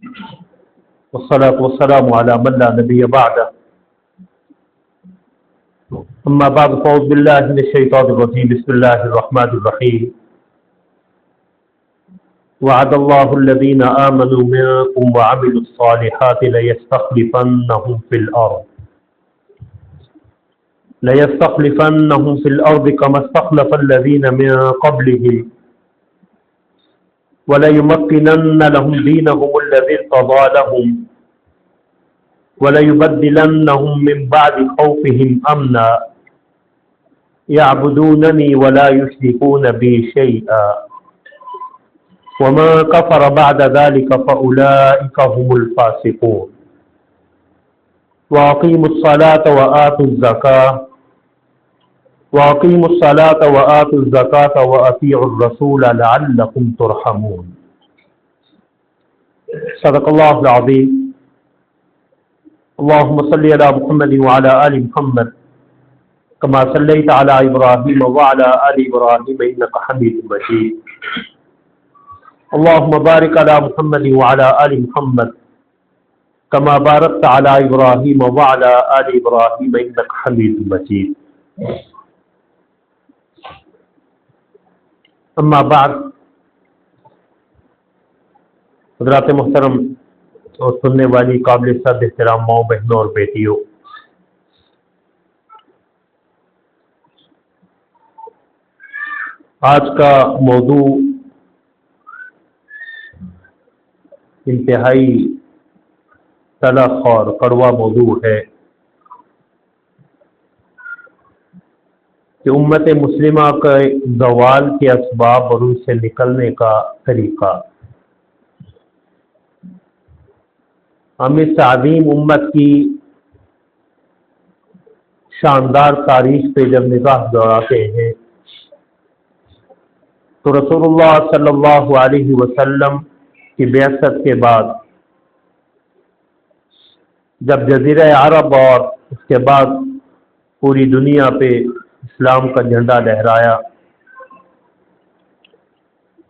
والصلاة والسلام على من لا نبي بعده أما بعد فأعوذ بالله من الشيطان الرجيم بسم الله الرحمن الرحيم وعد الله الذين آمنوا منكم وعملوا الصالحات ليستخلفنهم في الأرض كما استخلف الذين من قبلهم وليمكنن لهم دينهم الذي ارتضى لهم وليبدلنهم من بعد خوفهم أمنا يعبدونني ولا يشركون بي شيئا ومن كفر بعد ذلك فأولئك هم الفاسقون وأقيموا الصلاة وآتوا الزكاة وأطيعوا الرسول لعلكم ترحمون صدق الله العظيم اللهم صل على محمد وعلى آل محمد كما صليت على إبراهيم وعلى آل إبراهيم إنك حميد مجيد اللهم بارك على محمد وعلى آل محمد كما باركت على إبراهيم وعلى آل إبراهيم إنك حميد مجيد اما بعد حضرات محترم اور سننے والی قابل صد احترام ماؤں بہنوں اور بیٹیوں، آج کا موضوع انتہائی تلخ اور کڑوا موضوع ہے کہ امت مسلمہ کے زوال کے اسباب اور ان سے نکلنے کا طریقہ۔ ہم اس عظیم امت کی شاندار تاریخ پہ جب نگاہ دوڑاتے ہیں تو رسول اللہ صلی اللہ علیہ وسلم کی بعثت کے بعد جب جزیرہ عرب اور اس کے بعد پوری دنیا پہ اسلام کا جھنڈا لہرایا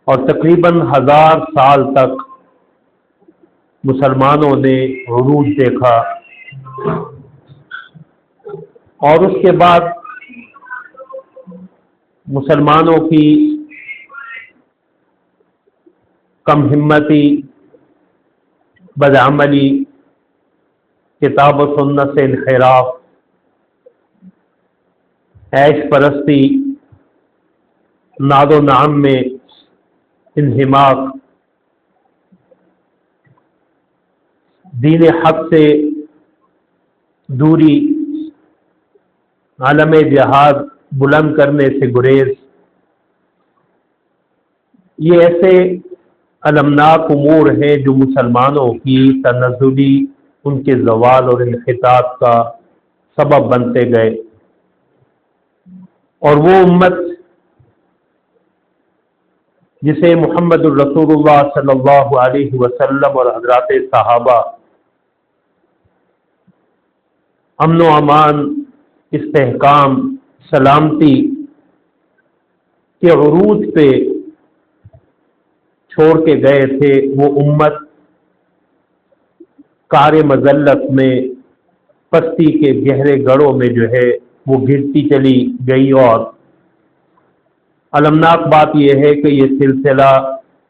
اور تقریباً 1000 سال تک مسلمانوں نے عروج دیکھا، اور اس کے بعد مسلمانوں کی کم ہمتی، بدعملی، کتاب و سنت سے انحراف، عیش پرستی، ناد و نعم میں انہماک، دین حق سے دوری، عالم جہاد بلند کرنے سے گریز، یہ ایسے المناک امور ہیں جو مسلمانوں کی تنزلی، ان کے زوال اور انحطاط کا سبب بنتے گئے، اور وہ امت جسے محمد الرسول اللہ صلی اللہ علیہ وسلم اور حضرات صحابہ امن و امان، استحکام، سلامتی کے عروج پہ چھوڑ کے گئے تھے، وہ امت کار مذلت میں، پستی کے گہرے گڑھوں میں جو ہے وہ گرتی چلی گئی، اور المناک بات یہ ہے کہ یہ سلسلہ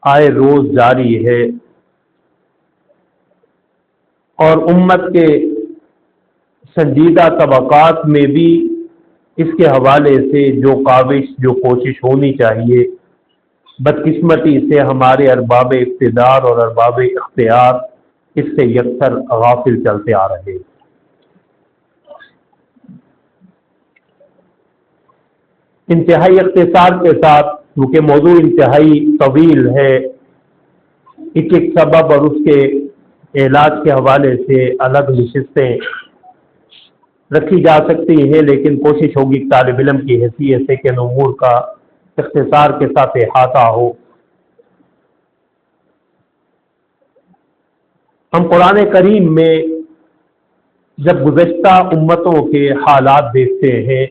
آئے روز جاری ہے، اور امت کے سنجیدہ طبقات میں بھی اس کے حوالے سے جو کاوش، جو کوشش ہونی چاہیے، بدقسمتی سے ہمارے ارباب اقتدار اور ارباب اختیار اس سے یکسر غافل چلتے آ رہے ہیں۔ انتہائی اختصار کے ساتھ، کیونکہ موضوع انتہائی طویل ہے، ایک ایک سبب اور اس کے علاج کے حوالے سے الگ نشستیں رکھی جا سکتی ہیں، لیکن کوشش ہوگی طالب علم کی حیثیت سے کہ ان امور کا اختصار کے ساتھ احاطہ ہو۔ ہم قرآن کریم میں جب گزشتہ امتوں کے حالات دیکھتے ہیں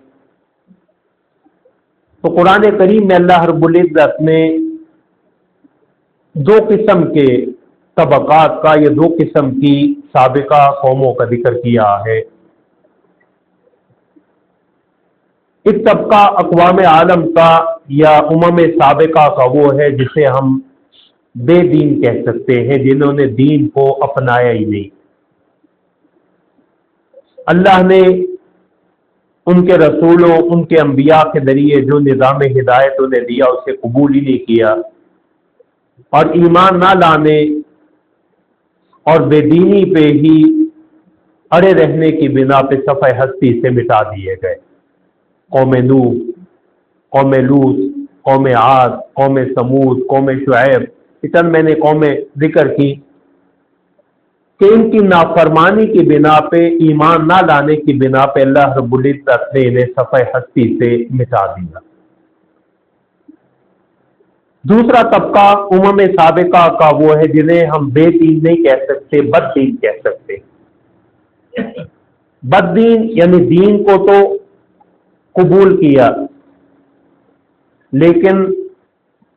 تو قرآن کریم میں اللہ رب العزت نے دو قسم کے طبقات کا، یہ دو قسم کی سابقہ قوموں کا ذکر کیا ہے۔ ایک طبقہ اقوام عالم کا یا سابقہ کا وہ ہے جسے ہم بے دین کہہ سکتے ہیں، جنہوں نے دین کو اپنایا ہی نہیں۔ اللہ نے ان کے رسولوں، ان کے انبیاء کے ذریعے جو نظام ہدایت انہیں دیا اسے قبول ہی نہیں کیا، اور ایمان نہ لانے اور بے دینی پہ ہی اڑے رہنے کی بنا پہ صفحہ ہستی سے مٹا دیے گئے۔ قوم نوح، قوم لوط، قوم عاد، قوم ثمود، قوم شعیب، اتن میں نے قومیں ذکر کی کہ ان کی نافرمانی کی بنا پہ، ایمان نہ لانے کی بنا پہ اللہ رب العزت نے انہیں صفحہ ہستی سے مٹا دیا۔ دوسرا طبقہ سابقہ کا وہ ہے جنہیں ہم بے دین نہیں کہہ سکتے، بد دین کہہ سکتے۔ بد دین یعنی دین کو تو قبول کیا لیکن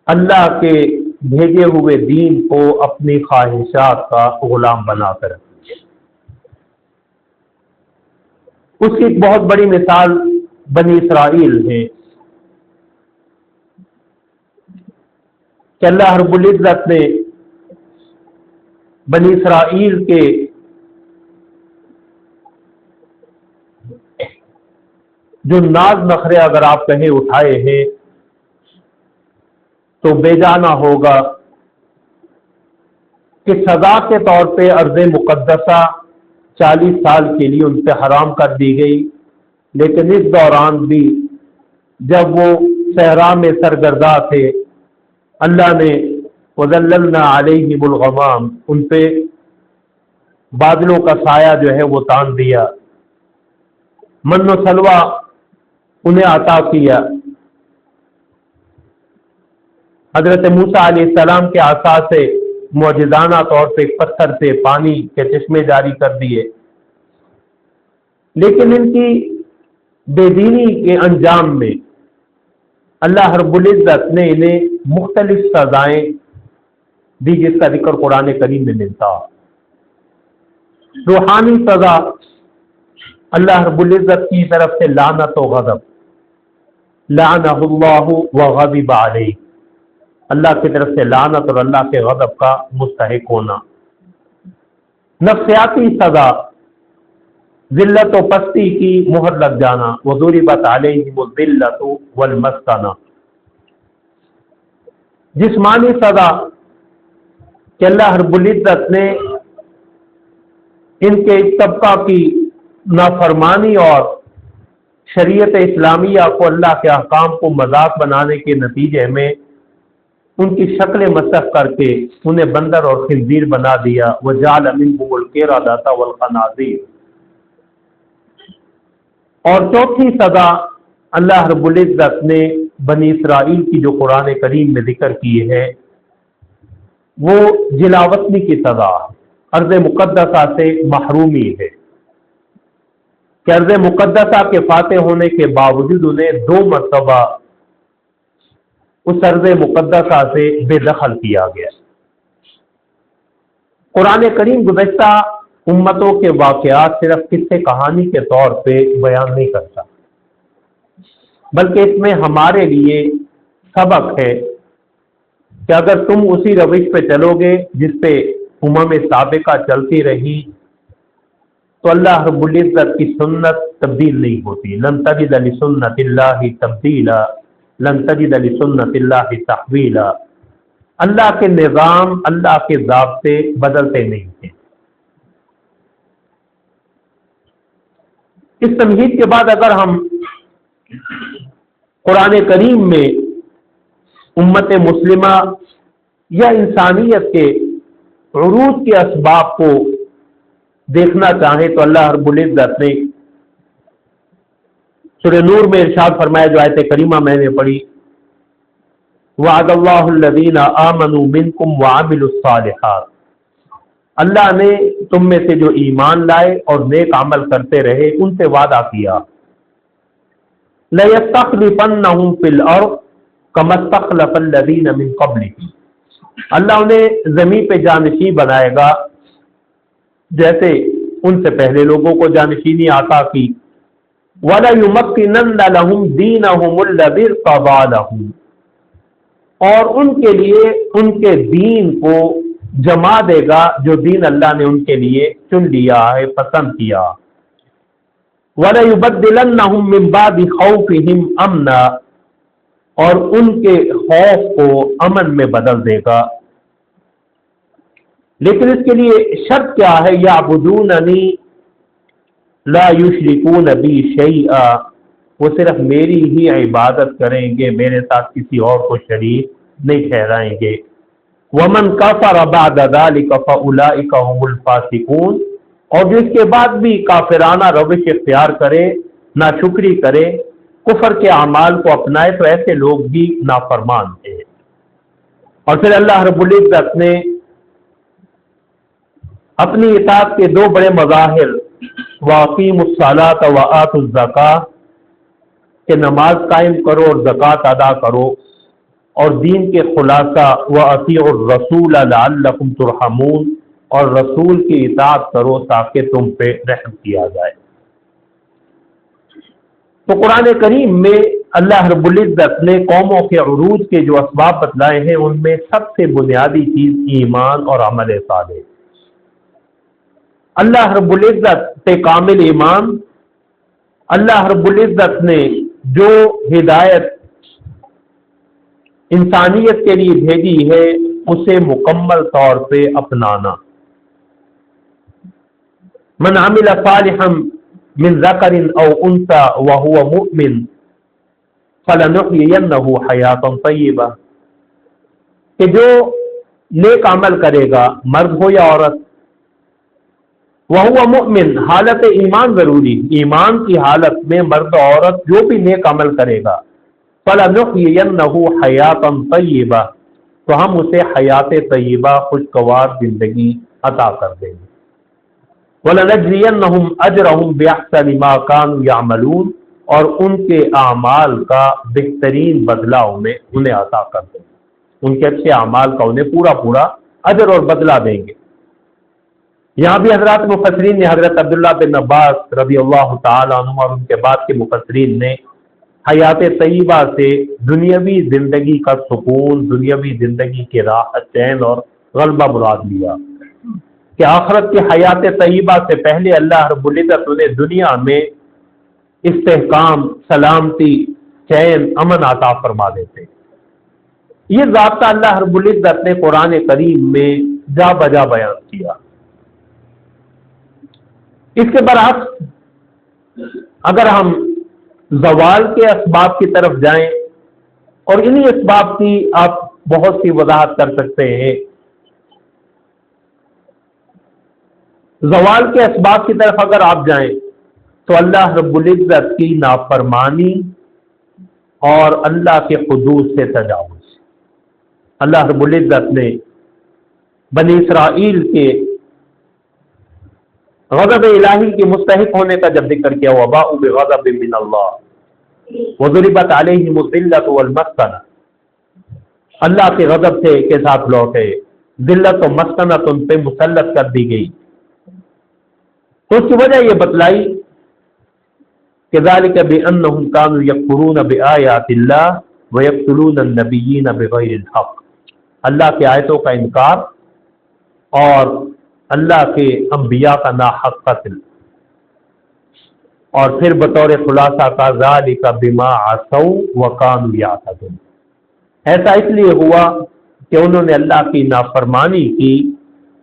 اللہ کے بھیجے ہوئے دین کو اپنی خواہشات کا غلام بنا کر رکھا۔ اس کی ایک بہت بڑی مثال بنی اسرائیل ہے کہ اللہ رب العزت نے بنی اسرائیل کے جو ناز نخرے اگر آپ کہیں اٹھائے ہیں تو بے جانا ہوگا کہ سزا کے طور پہ ارض مقدسہ 40 سال کے لیے ان پہ حرام کر دی گئی، لیکن اس دوران بھی جب وہ صحرا میں سرگردہ تھے اللہ نے وَذَلَّلْنَا عَلَيْهِمُ الْغَمَامَ ان پہ بادلوں کا سایہ جو ہے وہ تان دیا، من و سلوہ انہیں عطا کیا، حضرت موسیٰ علیہ السلام کے عصا سے معجزانہ طور پہ ایک پتھر سے پانی کے چشمے جاری کر دیے، لیکن ان کی بے دینی کے انجام میں اللہ رب العزت نے انہیں مختلف سزائیں دی جس کا ذکر قرآن کریم میں ملتا۔ روحانی سزا اللہ رب العزت کی طرف سے لعنت و غضب، لعنہ اللہ وغضب علیہ، اللہ کی طرف سے لعنت اور اللہ کے غضب کا مستحق ہونا۔ نفسیاتی سزا ذلت و پستی کی مہر لگ جانا، وضربت علیہم الذلۃ والمسکنہ۔ جسمانی سزا کہ اللہ رب العزت نے ان کے اس طبقہ کی نافرمانی اور شریعت اسلامیہ کو، اللہ کے احکام کو مذاق بنانے کے نتیجے میں ان کی شکل مسخ کر کے انہیں بندر اور خنزیر بنا دیا، وَجَعَلَ مِنْهُمُ الْقِرَدَةَ وَالْخَنَازِيرَ۔ اور چوتھی سزا اللہ رب العزت نے بنی اسرائیل کی جو قرآن کریم میں ذکر کی ہے وہ جلاوطنی کی سزا، ارض مقدسہ سے محرومی ہے کہ ارض مقدسہ کے فاتح ہونے کے باوجود انہیں 2 مرتبہ اس ارض مقدسہ سے بے دخل کیا گیا۔ قرآن کریم گزشتہ امتوں کے واقعات صرف قصے کہانی کے طور پہ بیان نہیں کرتا، بلکہ اس میں ہمارے لیے سبق ہے کہ اگر تم اسی روش پہ چلو گے جس پہ سابقہ چلتی رہی تو اللہ رب العزت کی سنت تبدیل نہیں ہوتی۔ لن تجد لسنت اللہ تبدیلا، لن تجد لسنت اللہ تحویلا۔ اللہ کے نظام، اللہ کے ضابطے بدلتے نہیں ہیں۔ اس تمہید کے بعد اگر ہم قرآن کریم میں امت مسلمہ یا انسانیت کے عروج کے اسباب کو دیکھنا چاہیں تو اللہ رب العزت نے سورہ نور میں ارشاد فرمایا، جو آیت کریمہ میں نے پڑھی، وعد اللہ الذین آمنوا منکم وعملوا الصالحات، اللہ نے تم میں سے جو ایمان لائے اور نیک عمل کرتے رہے ان سے وعدہ کیا، لَيَسْتَخْلِفَنَّهُمْ فِي الْأَرْضِ كَمَا اسْتَخْلَفَ الَّذِينَ مِنْ قَبْلِهِمْ، اللہ انہیں زمین پہ جانشین بنائے گا جیسے ان سے پہلے لوگوں کو جانشینی عطا کی۔ وَلَيُمَكِّنَنَّ لَهُمْ دِينَهُمُ الَّذِي ارْتَضَىٰ لَهُمْ، اور ان کے لیے ان کے دین کو جما دے گا جو دین اللہ نے ان کے لیے چن لیا ہے، پسند کیا۔ وَلَيُبَدِّلَنَّهُمْ مِنْ بَعْدِ خَوْفِهِمْ أَمْنًا، اور ان کے خوف کو امن میں بدل دے گا۔ لیکن اس کے لیے شرط کیا ہے؟ یعبدوننی لا یشرکون بی شیئا، وہ صرف میری ہی عبادت کریں گے، میرے ساتھ کسی اور کو شریک نہیں ٹھہرائیں گے۔ ومن کفر بعد ذلک فاولئک هم الفاسقون، اور جو اس کے بعد بھی کافرانہ روش اختیار کرے، ناشکری کرے، کفر کے اعمال کو اپنائے، تو ایسے لوگ بھی نافرمان ہیں۔ اور پھر اللہ رب العزت نے اپنی اطاعت کے دو بڑے مظاہر وَأَقِیمُوا الصَّلَاةَ وَآتُوا الزَّکَاةَ، کہ نماز قائم کرو اور زکوٰۃ ادا کرو، اور دین کے خلاصہ وَأَطِیعُوا الرَّسُولَ لَعَلَّکُمْ تُرْحَمُونَ، اور رسول کی اطاعت کرو تاکہ تم پہ رحم کیا جائے۔ تو قرآن کریم میں اللہ رب العزت نے قوموں کے عروج کے جو اسباب بتلائے ہیں، ان میں سب سے بنیادی چیز ایمان اور عمل صالح۔ اللہ رب العزت پہ کامل ایمان، اللہ رب العزت نے جو ہدایت انسانیت کے لیے بھیجی ہے اسے مکمل طور پہ اپنانا۔ من عمل صالحا من ذکر او انثى وهو مؤمن فلنحيينه حیاتا طیبہ، کہ جو نیک عمل کرے گا، مرد ہو یا عورت، وَهُوَ مُؤْمِن، حالت ایمان ضروری، ایمان کی حالت میں مرد و عورت جو بھی نیک عمل کرے گا، فَلَنُحْيِيَنَّهُ حَيَاةً طَيِّبَةً، تو ہم اسے حیات طیبہ خوشگوار زندگی عطا کر دیں گے۔ وَلَنَجْزِيَنَّهُمْ أَجْرَهُمْ بِأَحْسَنِ مَا كَانُوا يَعْمَلُونَ، اور ان کے اعمال کا بہترین بدلہ انہیں عطا کر دیں گے، ان کے اچھے اعمال کا انہیں پورا پورا اجر اور بدلہ دیں گے۔ یہاں بھی حضرات مفسرین نے، حضرت عبداللہ بن عباس رضی اللہ تعالیٰ عنہ اور ان کے بعد کے مفسرین نے حیات طیبہ سے دنیاوی زندگی کا سکون، دنیاوی زندگی کی راحت، چین اور غلبہ مراد لیا، کہ آخرت کی حیات طیبہ سے پہلے اللہ رب العزت انہیں دنیا میں استحکام، سلامتی، چین، امن عطا فرما دیتے۔ یہ ضابطہ اللہ رب العزت نے قرآن کریم میں جا بجا بیان کیا۔ اس کے برعکس اگر ہم زوال کے اسباب کی طرف جائیں، اور انہی اسباب کی آپ بہت سی وضاحت کر سکتے ہیں، زوال کے اسباب کی طرف اگر آپ جائیں تو اللہ رب العزت کی نافرمانی اور اللہ کے حدود سے تجاوز۔ اللہ رب العزت نے بنی اسرائیل کے غضب الہی کے مستحق ہونے کا جب ذکر کیا، وَبَاءُوا بِغَضَبٍ مِّنَ اللَّهِ وَضُرِبَتْ عَلَيْهِمُ الذِّلَّةُ وَالْمَسْكَنَةُ، اللہ کے غضب کے ساتھ لوٹے، ذلت و مسکنت ان پہ مسلط کر دی گئی۔ تو اس کی وجہ یہ بتلائی کہ ذَلِكَ بِأَنَّهُمْ كَانُوا يَكْفُرُونَ بِآيَاتِ اللَّهِ وَيَقْتُلُونَ النَّبِيِّينَ بِغَيْرِ الْحَقِّ، اللہ کے آیتوں کا انکار اور اللہ کے انبیاء کا ناحق قتل۔ اور پھر بطور خلاصہ کا ذَلِكَ بِمَا عَصَوْا وَكَانُوا يَعْتَدُونَ، ایسا اس لیے ہوا کہ انہوں نے اللہ کی نافرمانی کی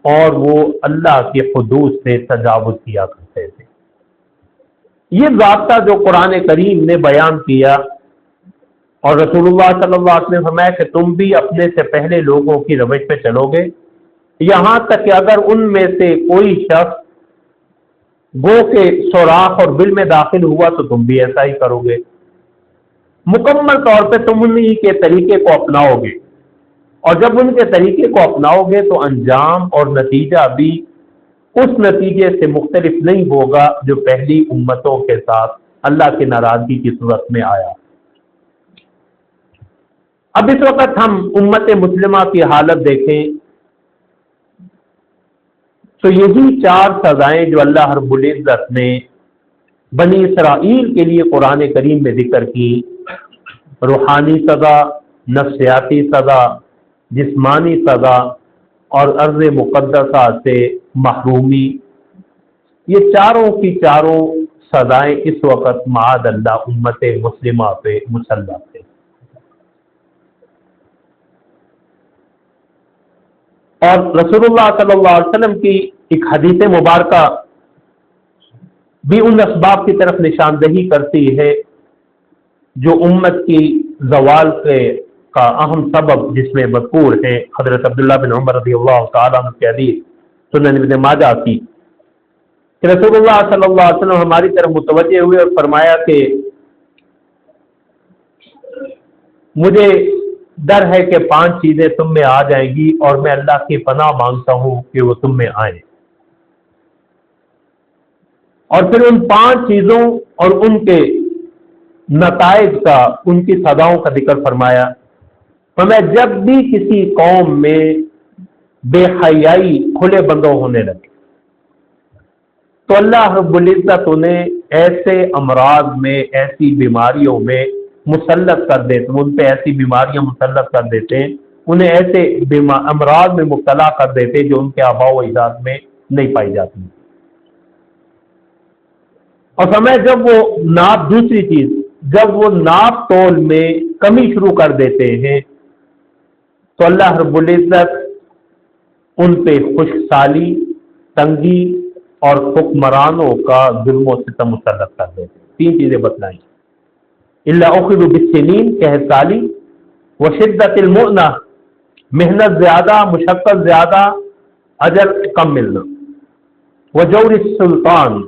اور وہ اللہ کے حدود سے تجاوز کیا کرتے تھے۔ یہ ضابطہ جو قرآن کریم نے بیان کیا، اور رسول اللہ صلی اللہ علیہ وسلم نے فرمایا کہ تم بھی اپنے سے پہلے لوگوں کی روش پہ چلو گے، یہاں تک کہ اگر ان میں سے کوئی شخص گو کے سوراخ اور بل میں داخل ہوا تو تم بھی ایسا ہی کرو گے، مکمل طور پہ تم انہی کے طریقے کو اپناؤ گے، اور جب ان کے طریقے کو اپناؤ گے تو انجام اور نتیجہ بھی اس نتیجے سے مختلف نہیں ہوگا جو پہلی امتوں کے ساتھ اللہ کی ناراضگی کی صورت میں آیا۔ اب اس وقت ہم امت مسلمہ کی حالت دیکھیں تو یہی 4 سزائیں جو اللہ رب العزت نے بنی اسرائیل کے لیے قرآن کریم میں ذکر کی، روحانی سزا، نفسیاتی سزا، جسمانی سزا اور ارض مقدسہ سے محرومی، یہ چاروں کی چاروں سزائیں اس وقت معاذ اللہ امت مسلمہ پہ مسلط ہیں۔ اور رسول اللہ صلی اللہ علیہ وسلم کی ایک حدیث مبارکہ بھی ان اسباب کی طرف نشاندہی کرتی ہے جو امت کی زوال کا اہم سبب جس میں مذکور ہے۔ حضرت عبداللہ بن عمر رضی اللہ تعالیٰ عنہ کی حدیث سنن ابن ماجہ کی کہ رسول اللہ صلی اللہ علیہ وسلم ہماری طرف متوجہ ہوئے اور فرمایا کہ مجھے ڈر ہے کہ 5 چیزیں تم میں آ جائیں گی اور میں اللہ کی پناہ مانگتا ہوں کہ وہ تم میں آئیں۔ اور پھر ان 5 چیزوں اور ان کے نتائج کا، ان کی سزاؤں کا ذکر فرمایا۔ میں جب بھی کسی قوم میں بے حیائی کھلے بندوں ہونے لگے تو اللہ رب العزت انہیں ایسے امراض میں، ایسی بیماریوں میں مسلط کر دیتے، ان پہ ایسی بیماریاں مسلط کر دیتے ہیں، انہیں ایسے امراض میں مبتلا کر دیتے جو ان کے آباء و اجداد میں نہیں پائی جاتی۔ اور فرمایا جب وہ دوسری چیز جب وہ ناپ تول میں کمی شروع کر دیتے ہیں تو اللہ رب العزت ان پہ خشک سالی، تنگی اور حکمرانوں کا ظلم و ستم مسلط کر دیتے ہیں۔ 3 چیزیں بتلائیں، الا اخذوا بالسنین قحط سالی، وشدت المؤنہ محنت زیادہ، مشقت زیادہ، اجر کم ملنا، وجور السلطان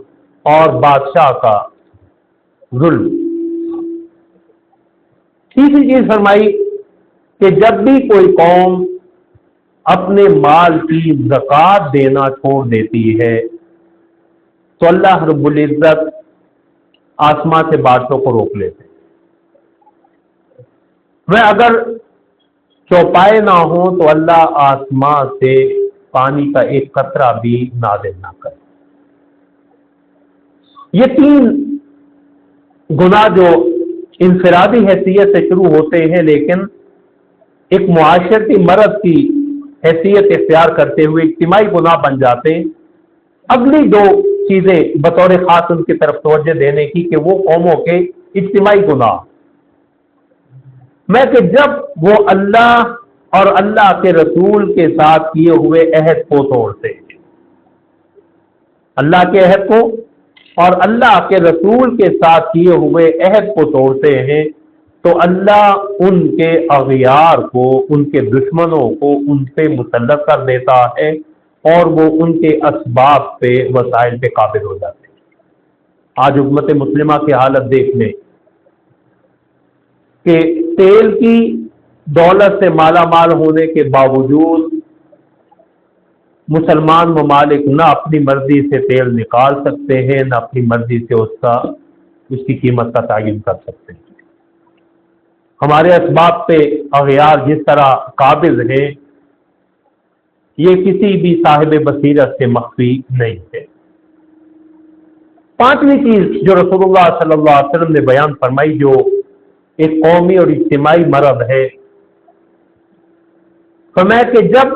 اور بادشاہ کا ظلم۔ تیسری چیز فرمائی کہ جب بھی کوئی قوم اپنے مال کی زکوٰۃ دینا چھوڑ دیتی ہے تو اللہ رب العزت آسمان سے بارشوں کو روک لیتے ہیں۔ وہ اگر چوپائے نہ ہوں تو اللہ آسمان سے پانی کا ایک قطرہ بھی نازل نہ کرے۔ یہ 3 گناہ جو انفرادی حیثیت سے شروع ہوتے ہیں لیکن ایک معاشرتی مرض کی حیثیت اختیار کرتے ہوئے اجتماعی گناہ بن جاتے ہیں۔ اگلی 2 چیزیں بطور خاص ان کی طرف توجہ دینے کی کہ وہ قوموں کے اجتماعی گناہ میں کہ جب وہ اللہ اور اللہ کے رسول کے ساتھ کیے ہوئے عہد کو توڑتے ہیں، اللہ کے عہد کو اور اللہ کے رسول کے ساتھ کیے ہوئے عہد کو توڑتے ہیں تو اللہ ان کے اغیار کو، ان کے دشمنوں کو ان پہ مسلط کر دیتا ہے اور وہ ان کے اسباب پہ، وسائل پہ قابض ہو جاتے ہیں۔ آج امت مسلمہ کی حالت دیکھ لیں کہ تیل کی دولت سے مالا مال ہونے کے باوجود مسلمان ممالک نہ اپنی مرضی سے تیل نکال سکتے ہیں، نہ اپنی مرضی سے اس کی قیمت کا تعین کر سکتے ہیں۔ ہمارے اسباب پہ اغیار جس طرح قابض ہیں یہ کسی بھی صاحب بصیرت سے مخفی نہیں ہے۔ 5ویں چیز جو رسول اللہ صلی اللہ علیہ وسلم نے بیان فرمائی جو ایک قومی اور اجتماعی مرض ہے، فرمایا کہ جب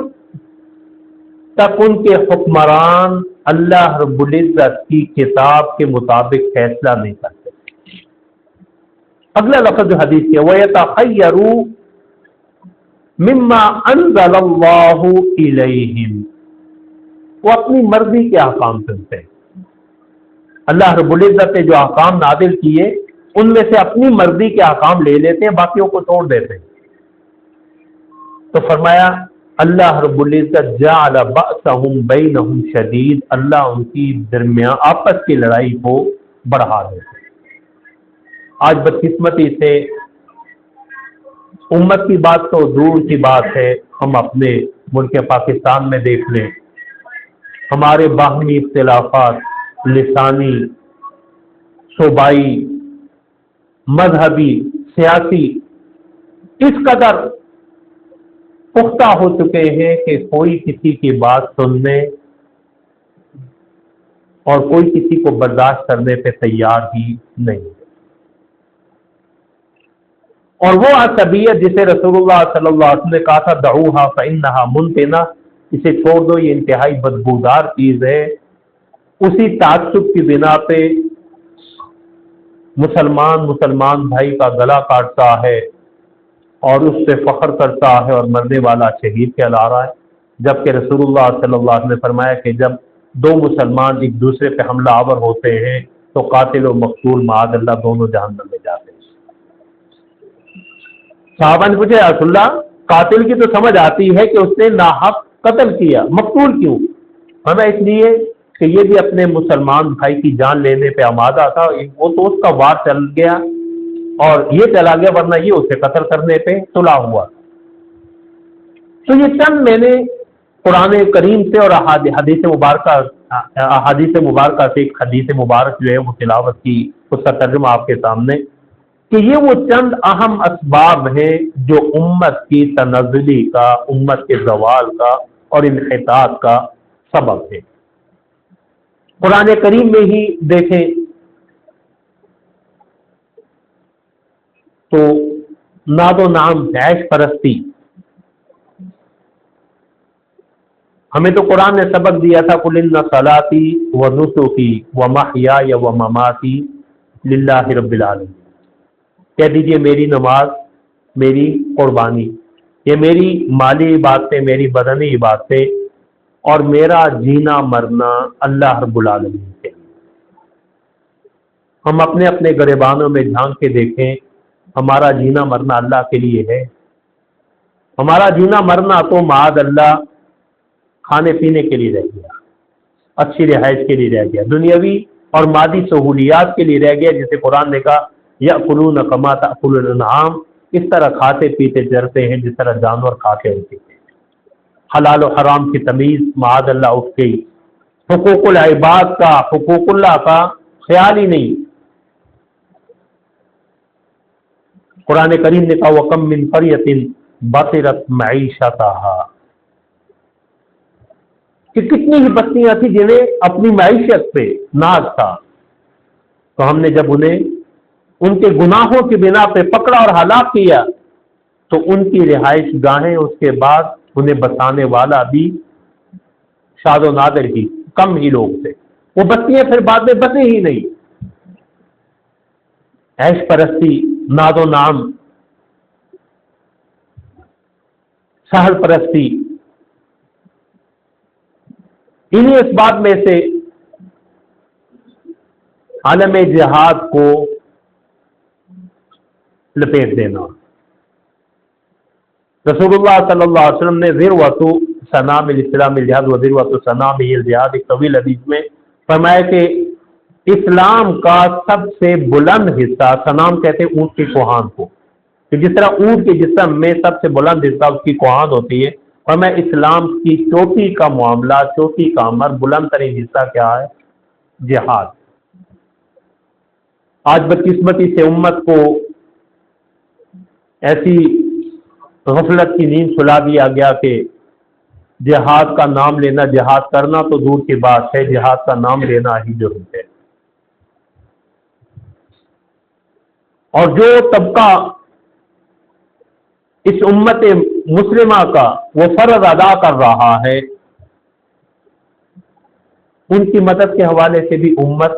تک ان کے حکمران اللہ رب العزت کی کتاب کے مطابق فیصلہ نہیں کرتے۔ اگلا لفظ جو حدیث ہے وَيَتَخَيَّرُوا مِمَّا أَنزَلَ اللَّهُ إِلَيْهِمْ، وہ اپنی مرضی کے احکام چنتے ہیں۔ اللہ رب العزت نے جو احکام نازل کیے ان میں سے اپنی مرضی کے احکام لے لیتے ہیں، باقیوں کو چھوڑ دیتے ہیں۔ تو فرمایا اللہ رب العزت جعل بأسهم بینہم شدید، اللہ ان کی درمیان آپس کی لڑائی کو بڑھا دیتے ہیں۔ آج بدقسمتی سے امت کی بات تو دور کی بات ہے، ہم اپنے ملک پاکستان میں دیکھ لیں، ہمارے باہمی اختلافات لسانی، صوبائی، مذہبی، سیاسی اس قدر پختہ ہو چکے ہیں کہ کوئی کسی کی بات سننے اور کوئی کسی کو برداشت کرنے پہ تیار ہی نہیں. اور وہ عصبیت جسے رسول اللہ صلی اللہ علیہ وسلم نے کہا تھا دعوہا فإنہا منتنہ، اسے چھوڑ دو یہ انتہائی بدبودار چیز ہے، اسی تعصب کی بنا پہ مسلمان بھائی کا گلا کاٹتا ہے اور اس سے فخر کرتا ہے اور مرنے والا شہید کہلا رہا ہے، جبکہ رسول اللہ صلی اللہ علیہ وسلم نے فرمایا کہ جب دو مسلمان ایک دوسرے پہ حملہ آور ہوتے ہیں تو قاتل و مقتول معاذ اللہ دونوں جہنم میں جاتے ہیں. صحابہ نے پوچھا یا رسول اللہ قاتل کی تو سمجھ آتی ہے کہ اس نے ناحق قتل کیا، مقتول کیوں؟ ہمیں اس لیے کہ یہ بھی اپنے مسلمان بھائی کی جان لینے پہ آمادہ تھا، وہ تو اس کا وار چل گیا اور یہ چلا گیا، ورنہ یہ اسے قتل کرنے پہ تلا ہوا. تو یہ چند میں نے قرآن کریم سے اور حدیث مبارکہ سے ایک حدیث مبارک جو ہے وہ تلاوت کی، اس کا ترجمہ آپ کے سامنے کہ یہ وہ چند اہم اسباب ہیں جو امت کی تنزلی کا، امت کے زوال کا اور انحطاط کا سبب ہے. قرآن کریم میں ہی دیکھیں تو ناد و نام عیش پرستی، ہمیں تو قرآن نے سبق دیا تھا قل ان صلاتی و نسکی و محیای و مماتی للہ رب العالمین، کہہ دیجئے میری نماز، میری قربانی، یہ میری مالی عبادتیں، میری بدنی عبادتیں اور میرا جینا مرنا اللہ رب العالمین کے لیے. ہم اپنے اپنے گریبانوں میں جھانک کے دیکھیں، ہمارا جینا مرنا اللہ کے لیے ہے. ہمارا جینا مرنا تو معاذ اللہ کھانے پینے کے لیے رہ گیا، اچھی رہائش کے لیے رہ گیا، دنیاوی اور مادی سہولیات کے لیے رہ گیا، جسے قرآن نے کہا یأکلون کما تأکل الانعام، اس طرح کھاتے پیتے چرتے ہیں جس طرح جانور کھاتے ہوتے ہیں. حلال و حرام کی تمیز معاذ اللہ اٹھ گئی، حقوق العباد کا، حقوق اللہ کا خیال ہی نہیں. قرآن کریم نے کہا وَكَم مِّن قَرْيَةٍ بَطِرَتْ مَعِيشَتَهَا، کہ کتنی ہی بستیاں تھیں جنہیں اپنی معیشت پہ ناز تھا، تو ہم نے جب انہیں ان کے گناہوں کی بنا پہ پکڑا اور ہلاک کیا تو ان کی رہائش گاہیں اس کے بعد انہیں بسانے والا بھی شاد و نادر ہی، کم ہی لوگ تھے. وہ بستیاں پھر بعد میں بسے ہی نہیں. عیش پرستی، ناد و نام، سہل پرستی، انہی اسباب میں سے عالم جہاد کو لپیٹ دینا. رسول اللہ صلی اللہ علیہ وسلم نے ذروۃ سنام الاسلام الجہاد و ذروۃ سنام الجہاد ایک طویل حدیث میں فرمایا کہ اسلام کا سب سے بلند حصہ، سنام کہتے ہیں اونٹ کی کوہان کو، کہ جس طرح اونٹ کے جسم میں سب سے بلند حصہ اس کی کوہان ہوتی ہے، اور میں اسلام کی چوٹی کا معاملہ، چوٹی کا امر، بلند ترین حصہ کیا ہے؟ جہاد. آج بدقسمتی سے امت کو ایسی غفلت کی نیند سلا دیا گیا کہ جہاد کا نام لینا، جہاد کرنا تو دور کی بات ہے، جہاد کا نام لینا ہی جرم ہے. اور جو طبقہ اس امت مسلمہ کا وہ فرض ادا کر رہا ہے، ان کی مدد کے حوالے سے بھی امت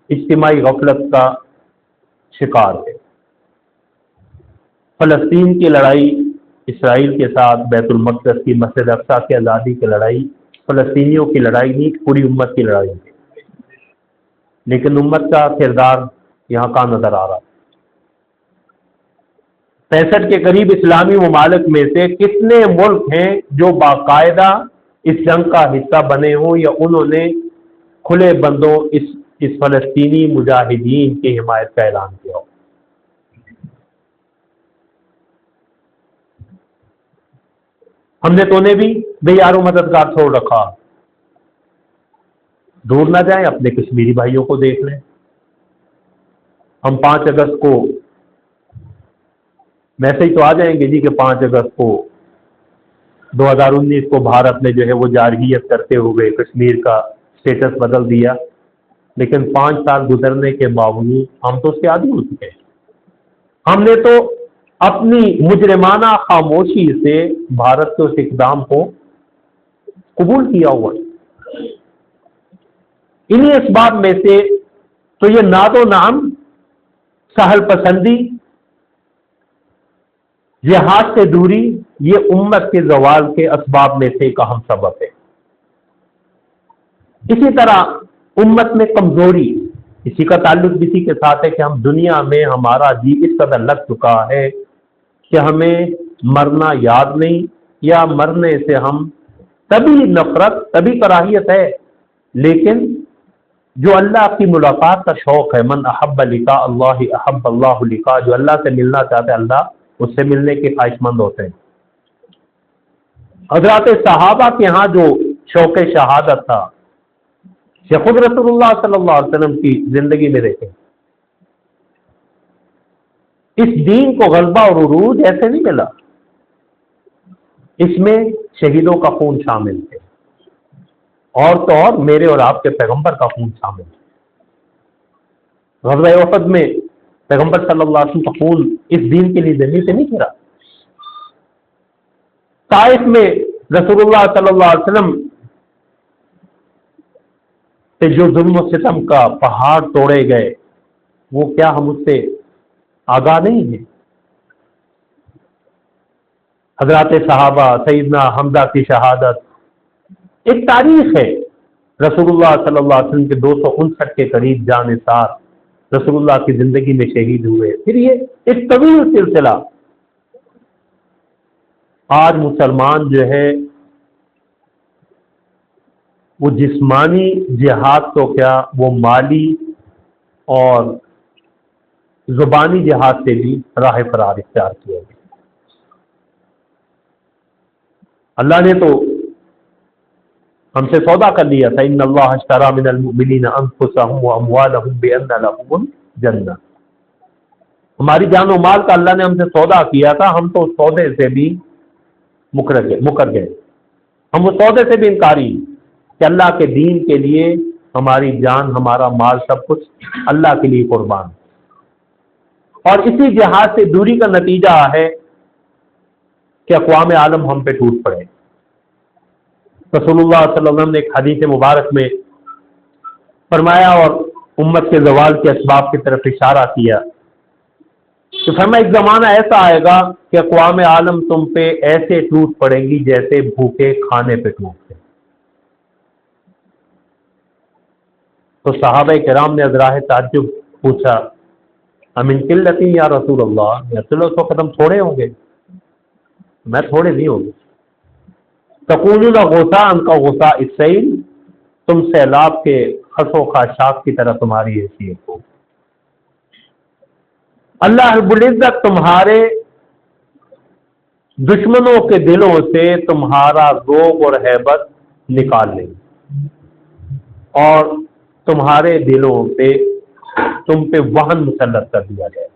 اجتماعی غفلت کا شکار ہے. فلسطین کی لڑائی اسرائیل کے ساتھ، بیت المقدس کی، مسجد اقصیٰ کی آزادی کی لڑائی فلسطینیوں کی لڑائی نہیں، پوری امت کی لڑائی ہے. لیکن امت کا کردار یہاں کا نظر آ رہا ہے. 65 کے قریب اسلامی ممالک میں سے کتنے ملک ہیں جو باقاعدہ اس جنگ کا حصہ بنے ہوں یا انہوں نے کھلے بندوں اس فلسطینی مجاہدین کی حمایت کا اعلان کیا ہو؟ ہم نے تو انہیں بھی بے یارو مددگار چھوڑ رکھا. دور نہ جائیں، اپنے کشمیری بھائیوں کو دیکھ لیں. ہم 5 اگست کو میسج تو آ جائیں گے جی کہ 5 اگست کو 2019 کو بھارت نے جو ہے وہ جارحیت کرتے ہوئے کشمیر کا اسٹیٹس بدل دیا، لیکن 5 سال گزرنے کے باوجود ہم تو اس کے عادی ہو چکے ہیں۔ ہم نے تو اپنی مجرمانہ خاموشی سے بھارت کے اس اقدام کو قبول کیا ہوا ہے۔ انہی اسباب میں سے تو یہ ناد و نام، سہل پسندی، جہاد سے دوری، یہ امت کے زوال کے اسباب میں سے ایک اہم سبب ہے۔ اسی طرح امت میں کمزوری، اسی کا تعلق بھی اسی کے ساتھ ہے کہ ہم دنیا میں ہمارا جی اس قدر لگ چکا ہے کہ ہمیں مرنا یاد نہیں، یا مرنے سے ہم تبھی نفرت، تبھی کراہیت ہے، لیکن جو اللہ کی ملاقات کا شوق ہے، من احب لقاء اللہ احب اللہ لقاء، جو اللہ سے ملنا چاہتے ہیں اللہ اس سے ملنے کے خواہش مند ہوتے ہیں۔ حضرات صحابہ کے ہاں جو شوق شہادت تھا، یا خود رسول اللہ صلی اللہ علیہ وسلم کی زندگی میں دیکھیں، اس دین کو غلبہ اور عروج ایسے نہیں ملا، اس میں شہیدوں کا خون شامل ہے، اور تو اور میرے اور آپ کے پیغمبر کا خون شامل ہے۔ غزوہ احد میں پیغمبر صلی اللہ علیہ وسلم کا خون اس دین کے لیے زمین سے نہیں گرا۔ طائف میں رسول اللہ صلی اللہ علیہ وسلم سے جو ظلم و ستم کا پہاڑ توڑے گئے، وہ کیا ہم اس سے آگاہ نہیں ہیں؟ حضرات صحابہ، سیدنا حمزہ کی شہادت ایک تاریخ ہے۔ رسول اللہ صلی اللہ علیہ وسلم کے 259 کے قریب جانثار رسول اللہ کی زندگی میں شہید ہوئے۔ پھر یہ ایک طویل سلسلہ۔ آج مسلمان جو ہے وہ جسمانی جہاد تو کیا، وہ مالی اور زبانی جہاد سے بھی راہ فرار اختیار کیا گیا۔ اللہ نے تو ہم سے سودا کر لیا تھا، ان اللہ اشتری من المؤمنین انفسهم واموالهم بان لهم الجنہ، ہماری جان و مال کا اللہ نے ہم سے سودا کیا تھا، ہم تو اس سودے سے بھی مکر گئے، ہم اس سودے سے بھی انکاری کہ اللہ کے دین کے لیے ہماری جان، ہمارا مال، سب کچھ اللہ کے لیے قربان۔ اور اسی جہاد سے دوری کا نتیجہ ہے کہ اقوام عالم ہم پہ ٹوٹ پڑے۔ رسول اللہ صلی اللہ علیہ وسلم نے ایک حدیث مبارک میں فرمایا اور امت کے زوال کے اسباب کی طرف اشارہ کیا، تو فرمایا ایک زمانہ ایسا آئے گا کہ اقوام عالم تم پہ ایسے ٹوٹ پڑیں گی جیسے بھوکے کھانے پہ ٹوٹتے۔ تو صحابہ کرام نے ازراہ تعجب پوچھا، امن قلتی یا رسول اللہ، یا چلو اس وقت ہم تھوڑے ہوں گے؟ میں تھوڑے نہیں ہوں گے۔ تقولون غثاء کا غثاء السیل، تم سیلاب کے خسو خاشاک کی طرح تمہاری حیثیت ہو۔ اللہ رب العزت تمہارے دشمنوں کے دلوں سے تمہارا ذوق اور ہیبت نکال لیں اور تمہارے دلوں پہ تم پہ وہن مسلط کر دیا جائے۔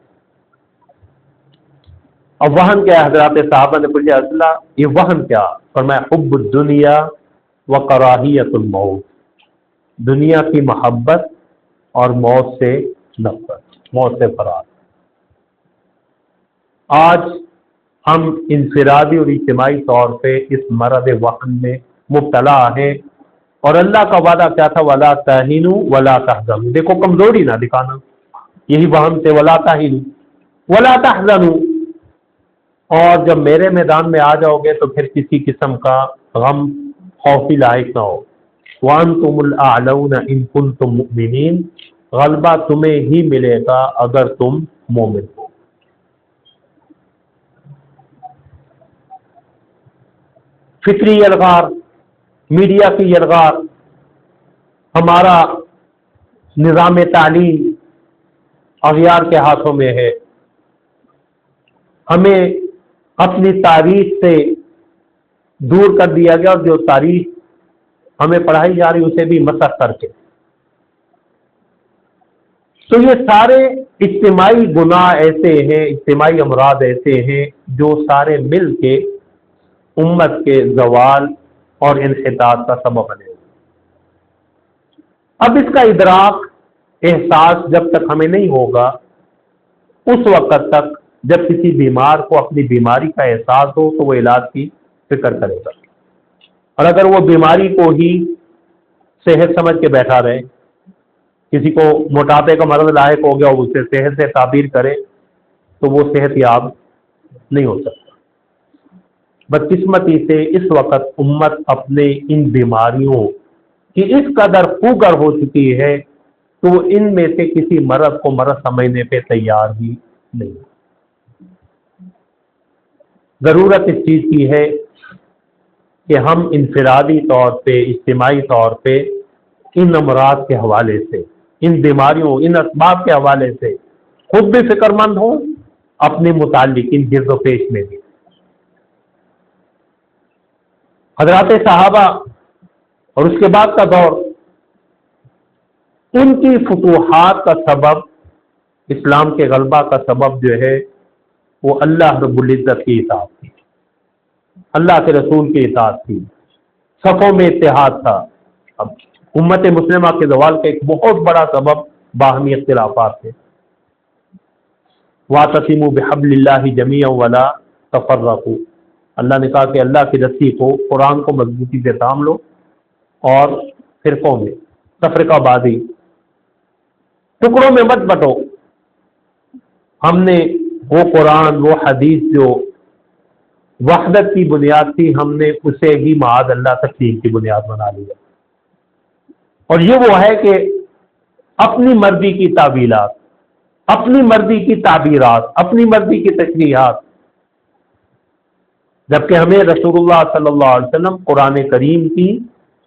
اب وہن کیا ہے؟ حضرات صحابہ نے پوچھا اللہ یہ وہن کیا؟ فرمایا حب الدنیا و کراہیت الموت، دنیا کی محبت اور موت سے نفرت، موت سے فرار۔ آج ہم انفرادی اور اجتماعی طور پہ اس مرض وہن میں مبتلا ہیں، اور اللہ کا وعدہ کیا تھا؟ وَلَا تَهِنُوا وَلَا تَحْزَنُوا، دیکھو کمزوری نہ دکھانا، یہی وہن سے وَلَا تَهِنُوا وَلَا تَحْزَنُوا، اور جب میرے میدان میں آ جاؤ گے تو پھر کسی قسم کا غم، خوفی لاحق نہ ہو۔ وَأَنْتُمُ الْأَعْلَوْنَ إِن كُنتُم مُؤْمِنِينَ، غلبہ تمہیں ہی ملے گا اگر تم مومن ہو۔ فکری یلغار، میڈیا کی یلغار، ہمارا نظام تعلیم اغیار کے ہاتھوں میں ہے، ہمیں اپنی تاریخ سے دور کر دیا گیا، اور جو تاریخ ہمیں پڑھائی جا رہی اسے بھی مسخ کر کے تو یہ سارے اجتماعی گناہ ایسے ہیں، اجتماعی امراض ایسے ہیں جو سارے مل کے امت کے زوال اور انحطاط کا سبب بنے. اب اس کا ادراک، احساس جب تک ہمیں نہیں ہوگا، اس وقت تک جب کسی بیمار کو اپنی بیماری کا احساس ہو تو وہ علاج کی فکر کرے گا، اور اگر وہ بیماری کو ہی صحت سمجھ کے بیٹھا رہے، کسی کو موٹاپے کا مرض لاحق ہو گیا اور اسے صحت سے تعبیر کرے تو وہ صحت یاب نہیں ہو سکتا. بدقسمتی سے اس وقت امت اپنے ان بیماریوں کی اس قدر خوگر ہو چکی ہے تو وہ ان میں سے کسی مرض کو مرض سمجھنے پہ تیار ہی نہیں. ضرورت اس چیز کی ہے کہ ہم انفرادی طور پہ، اجتماعی طور پہ ان امراض کے حوالے سے، ان بیماریوں، ان اسباب کے حوالے سے خود بھی فکر مند ہوں، اپنے متعلق ان گرد و پیش میں بھی. حضرات صحابہ اور اس کے بعد کا دور، ان کی فتوحات کا سبب، اسلام کے غلبہ کا سبب جو ہے وہ اللہ رب العزت کی اطاعت تھی، اللہ کے رسول کی اطاعت تھی، صفوں میں اتحاد تھا. اب امت مسلمہ کے زوال کا ایک بہت بڑا سبب باہمی اختلافات تھے. وَاعْتَصِمُوا بِحَبْلِ اللَّهِ جَمِيعًا وَلَا تَفَرَّقُوا، اللہ نے کہا کہ اللہ کی رسی کو، قرآن کو مضبوطی سے تھام لو اور فرقوں میں، تفرقہ بازی، ٹکڑوں میں مت بٹو. ہم نے وہ قرآن، وہ حدیث جو وحدت کی بنیاد تھی، ہم نے اسے ہی معاذ اللہ تقسیم کی بنیاد بنا لیا. اور یہ وہ ہے کہ اپنی مرضی کی تعویلات، اپنی مرضی کی تعبیرات، اپنی مرضی کی تشریحات، جبکہ ہمیں رسول اللہ صلی اللہ علیہ وسلم قرآن کریم کی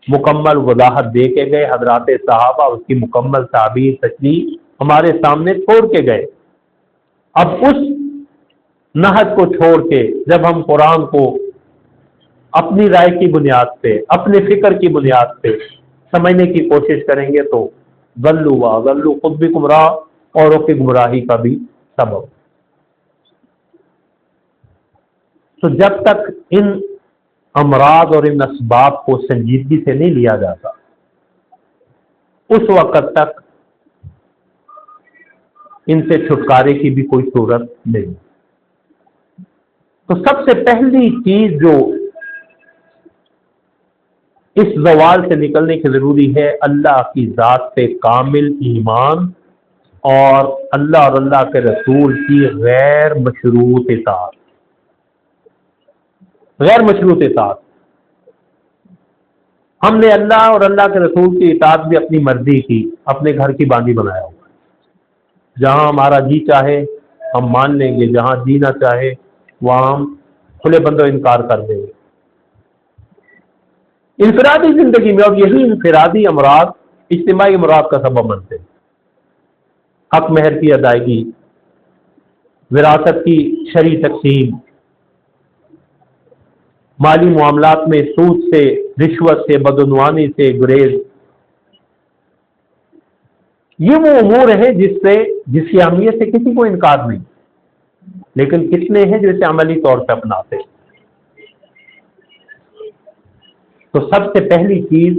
مکمل وضاحت دے کے گئے، حضرات صحابہ اس کی مکمل تعبیر، تشریح ہمارے سامنے چھوڑ کے گئے. اب اس نہج کو چھوڑ کے جب ہم قرآن کو اپنی رائے کی بنیاد پہ، اپنے فکر کی بنیاد پہ سمجھنے کی کوشش کریں گے تو ضلوا ضلوا، خود بھی گمراہ، اوروں کی گمراہی کا بھی سبب. تو جب تک ان امراض اور ان اسباب کو سنجیدگی سے نہیں لیا جاتا، اس وقت تک ان سے چھٹکارے کی بھی کوئی صورت نہیں. تو سب سے پہلی چیز جو اس زوال سے نکلنے کی ضروری ہے، اللہ کی ذات سے کامل ایمان اور اللہ اور اللہ کے رسول کی غیر مشروط اطاعت. غیر مشروط اطاعت، ہم نے اللہ اور اللہ کے رسول کی اطاعت بھی اپنی مرضی کی، اپنے گھر کی باندھی بنایا ہوا. جہاں ہمارا جی چاہے ہم مان لیں گے، جہاں جی نہ چاہے وہاں ہم کھلے بندوں انکار کر دیں گے. انفرادی زندگی میں، اور یہی انفرادی امراض اجتماعی امراض کا سبب بنتے ہیں. حق مہر کی ادائیگی، وراثت کی شرعی تقسیم، مالی معاملات میں سود سے، رشوت سے، بدعنوانی سے گریز، یہ وہ امور ہیں جس کی اہمیت سے کسی کو انکار نہیں، لیکن کتنے ہیں جو اسے عملی طور پہ اپناتے ہیں. تو سب سے پہلی چیز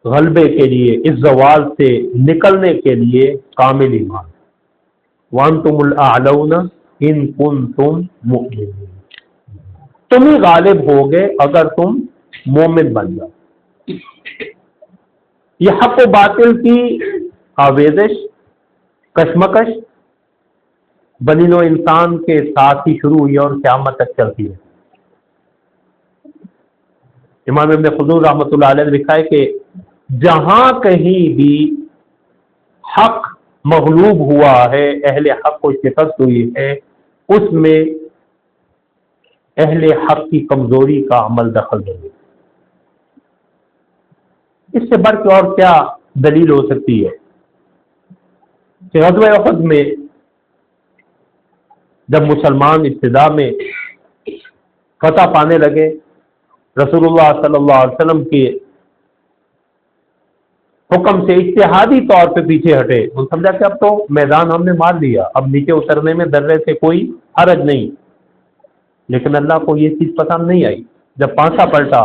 غلبے کے لیے، اس زوال سے نکلنے کے لیے کامل ایمان. وَأَنْتُمُ الْأَعْلَوْنَ إِن كُنتُم مُؤْمِنِينَ، تم ہی غالب ہوگے اگر تم مومن بن جاؤ. یہ حق و باطل کی آویزش، کشمکش بنی نوع انسان کے ساتھ ہی شروع ہوئی اور قیامت تک چلتی ہے. امام ابن خلدون رحمۃ اللہ علیہ نے لکھا ہے کہ جہاں کہیں بھی حق مغلوب ہوا ہے، اہل حق کو شکست ہوئی ہے، اس میں اہل حق کی کمزوری کا عمل دخل دے. اس سے بڑھ کے اور کیا دلیل ہو سکتی ہے کہ غزوہ احد میں جب مسلمان ابتدا میں فتح پانے لگے، رسول اللہ صلی اللہ علیہ وسلم کی حکم سے اجتہادی طور پہ پیچھے ہٹے، ان سمجھا کہ اب تو میدان ہم نے مار لیا، اب نیچے اترنے میں درے سے کوئی حرج نہیں، لیکن اللہ کو یہ چیز پسند نہیں آئی۔ جب پانسا پلٹا،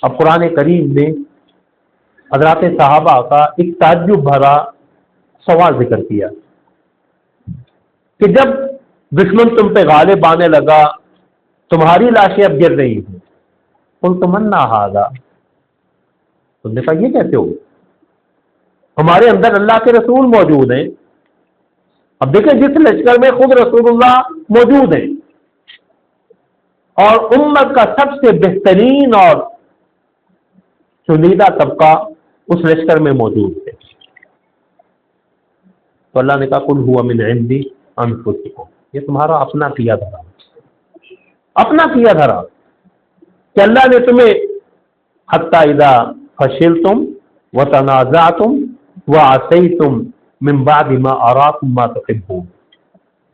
اب قرآن کریم نے حضرات صحابہ کا ایک تعجب بھرا سوال ذکر کیا کہ جب دشمن تم پہ غالب آنے لگا، تمہاری لاشیں اب گر رہی ہیں، قل تمنا ہاذا، تم نے کہا یہ کیسے ہو؟ ہمارے اندر اللہ کے رسول موجود ہیں۔ اب دیکھیں جس لشکر میں خود رسول اللہ موجود ہیں اور امت کا سب سے بہترین اور چنیدہ طبقہ اس لشکر میں موجود ہے، تو اللہ نے کہا قل هو من عندی انفسکم، یہ تمہارا اپنا کیا دھرا، اپنا کیا دھرا کہ اللہ نے تمہیں حتی اذا فشلتم وتنازعتم وعصیتم من بعد ما اراکم ما تحبون،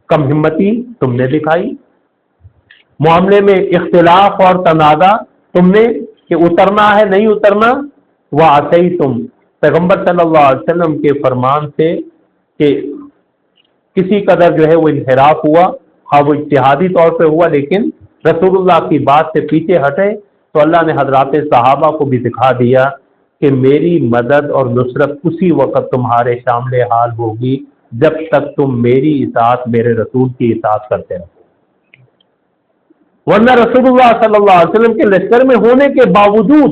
کم ہمتی تم نے دکھائی، معاملے میں اختلاف اور تنازع تم نے کہ اترنا ہے نہیں اترنا، وعصیتم پیغمبر صلی اللہ علیہ وسلم کے فرمان سے کہ کسی قدر جو ہے وہ انحراف ہوا، خواہ وہ اجتہادی طور پہ ہوا لیکن رسول اللہ کی بات سے پیچھے ہٹے، تو اللہ نے حضرات صحابہ کو بھی دکھا دیا کہ میری مدد اور نصرت اسی وقت تمہارے شامل حال ہوگی جب تک تم میری اطاعت، میرے رسول کی اطاعت کرتے رہو، ورنہ رسول اللہ صلی اللہ علیہ وسلم کے لشکر میں ہونے کے باوجود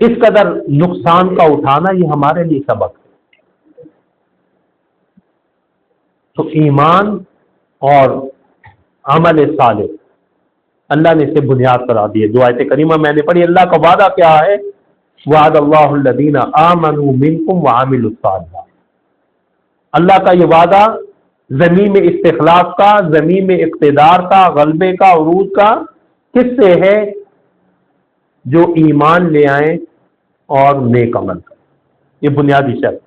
اس قدر نقصان کا اٹھانا یہ ہمارے لیے سبق ہے۔ تو ایمان اور عمل صالح اللہ نے اسے بنیاد کرا دی ہے۔ جو آیت کریمہ میں نے پڑھی، اللہ کا وعدہ کیا ہے؟ وعد اللہ الذین آمنوا منکم وعملوا الصالحات، اللہ کا یہ وعدہ زمین میں استخلاف کا، زمین میں اقتدار کا، غلبے کا، عروج کا کس سے ہے؟ جو ایمان لے آئیں اور نیک عمل کا، یہ بنیادی شرط۔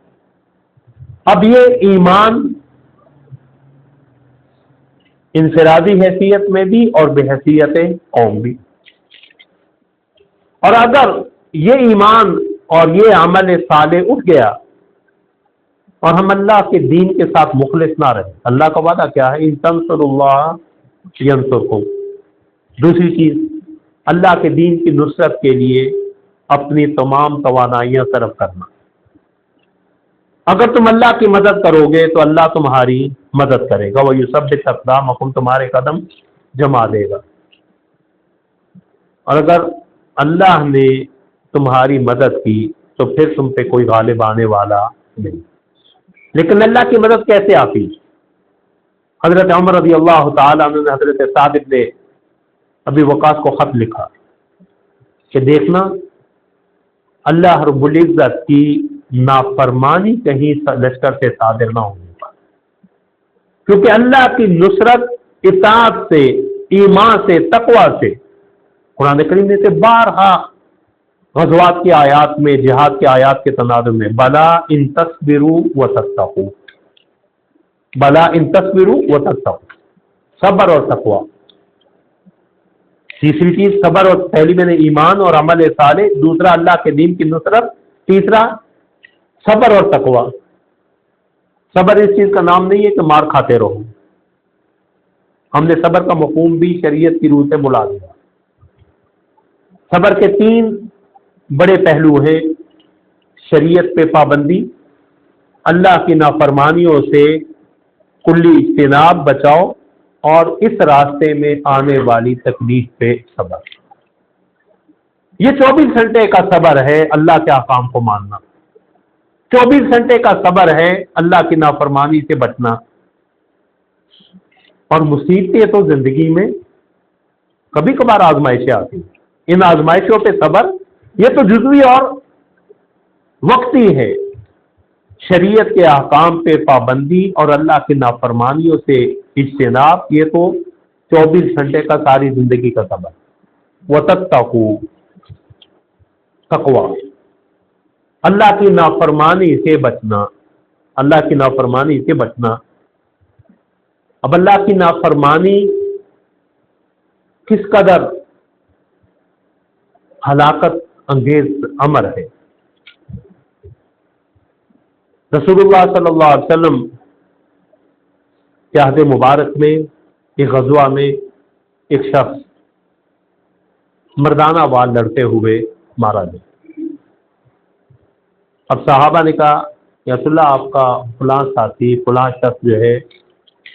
اب یہ ایمان انفرادی حیثیت میں بھی اور بحیثیت قوم بھی، اور اگر یہ ایمان اور یہ عمل صالح اٹھ گیا اور ہم اللہ کے دین کے ساتھ مخلص نہ رہے، اللہ کا وعدہ کیا ہے؟ ان تنصروا اللہ ینصرکم، دوسری چیز اللہ کے دین کی نصرت کے لیے اپنی تمام توانائیاں صرف کرنا، اگر تم اللہ کی مدد کرو گے تو اللہ تمہاری مدد کرے گا، وَيُثَبِّتْ أَقْدَامَكُمْ، تمہارے قدم جما دے گا، اور اگر اللہ نے تمہاری مدد کی تو پھر تم پہ کوئی غالب آنے والا نہیں۔ لیکن اللہ کی مدد کیسے آتی؟ حضرت عمر رضی اللہ تعالیٰ عنہ نے حضرت سعد بن ابی وقاص کو خط لکھا کہ دیکھنا اللہ رب العزت کی نافرمانی کہیں لشکر سے صادر نہ ہونے پائے، کیونکہ اللہ کی نصرت اطاعت سے، ایمان سے، تقوی سے، قرآن کریم نے سے بارہا غزوات کی آیات میں، جہاد کی آیات کے تناظر میں، بلا ان تصبروا وتتقوا، بلا ان تصبروا وتتقوا، صبر اور تقوی۔ تیسری چیز صبر، اور پہلی میں نے ایمان اور عمل صالح، دوسرا اللہ کے دین کی نصرت، تیسرا صبر اور تقوی۔ صبر اس چیز کا نام نہیں ہے کہ مار کھاتے رہو، ہم نے صبر کا مفہوم بھی شریعت کی روح سے بلا دیا۔ صبر کے تین بڑے پہلو ہیں: شریعت پہ پابندی، اللہ کی نافرمانیوں سے کلی اجتناب، بچاؤ، اور اس راستے میں آنے والی تکلیف پہ صبر۔ یہ 24 گھنٹے کا صبر ہے اللہ کے احکام کو ماننا، 24 گھنٹے کا صبر ہے اللہ کی نافرمانی سے بچنا۔ اور مصیبتیں تو زندگی میں کبھی کبھار آزمائشیں آتی ہیں، ان آزمائشوں پہ صبر یہ تو جزوی اور وقتی ہے، شریعت کے احکام پہ پابندی اور اللہ کی نافرمانیوں سے اجتناب یہ تو 24 گھنٹے کا ساری زندگی کا صبر۔ وَتَتَّقُوا، تقوی، اللہ کی نافرمانی سے بچنا، اللہ کی نافرمانی سے بچنا۔ اب اللہ کی نافرمانی کس قدر ہلاکت انگیز امر ہے۔ رسول اللہ صلی اللہ علیہ وسلم کے عہد مبارک میں ایک غزوہ میں ایک شخص مردانہ وار لڑتے ہوئے مارا گیا۔ اب صحابہ نے کہا یا رسول اللہ آپ کا فلاں ساتھی فلاں شخص جو ہے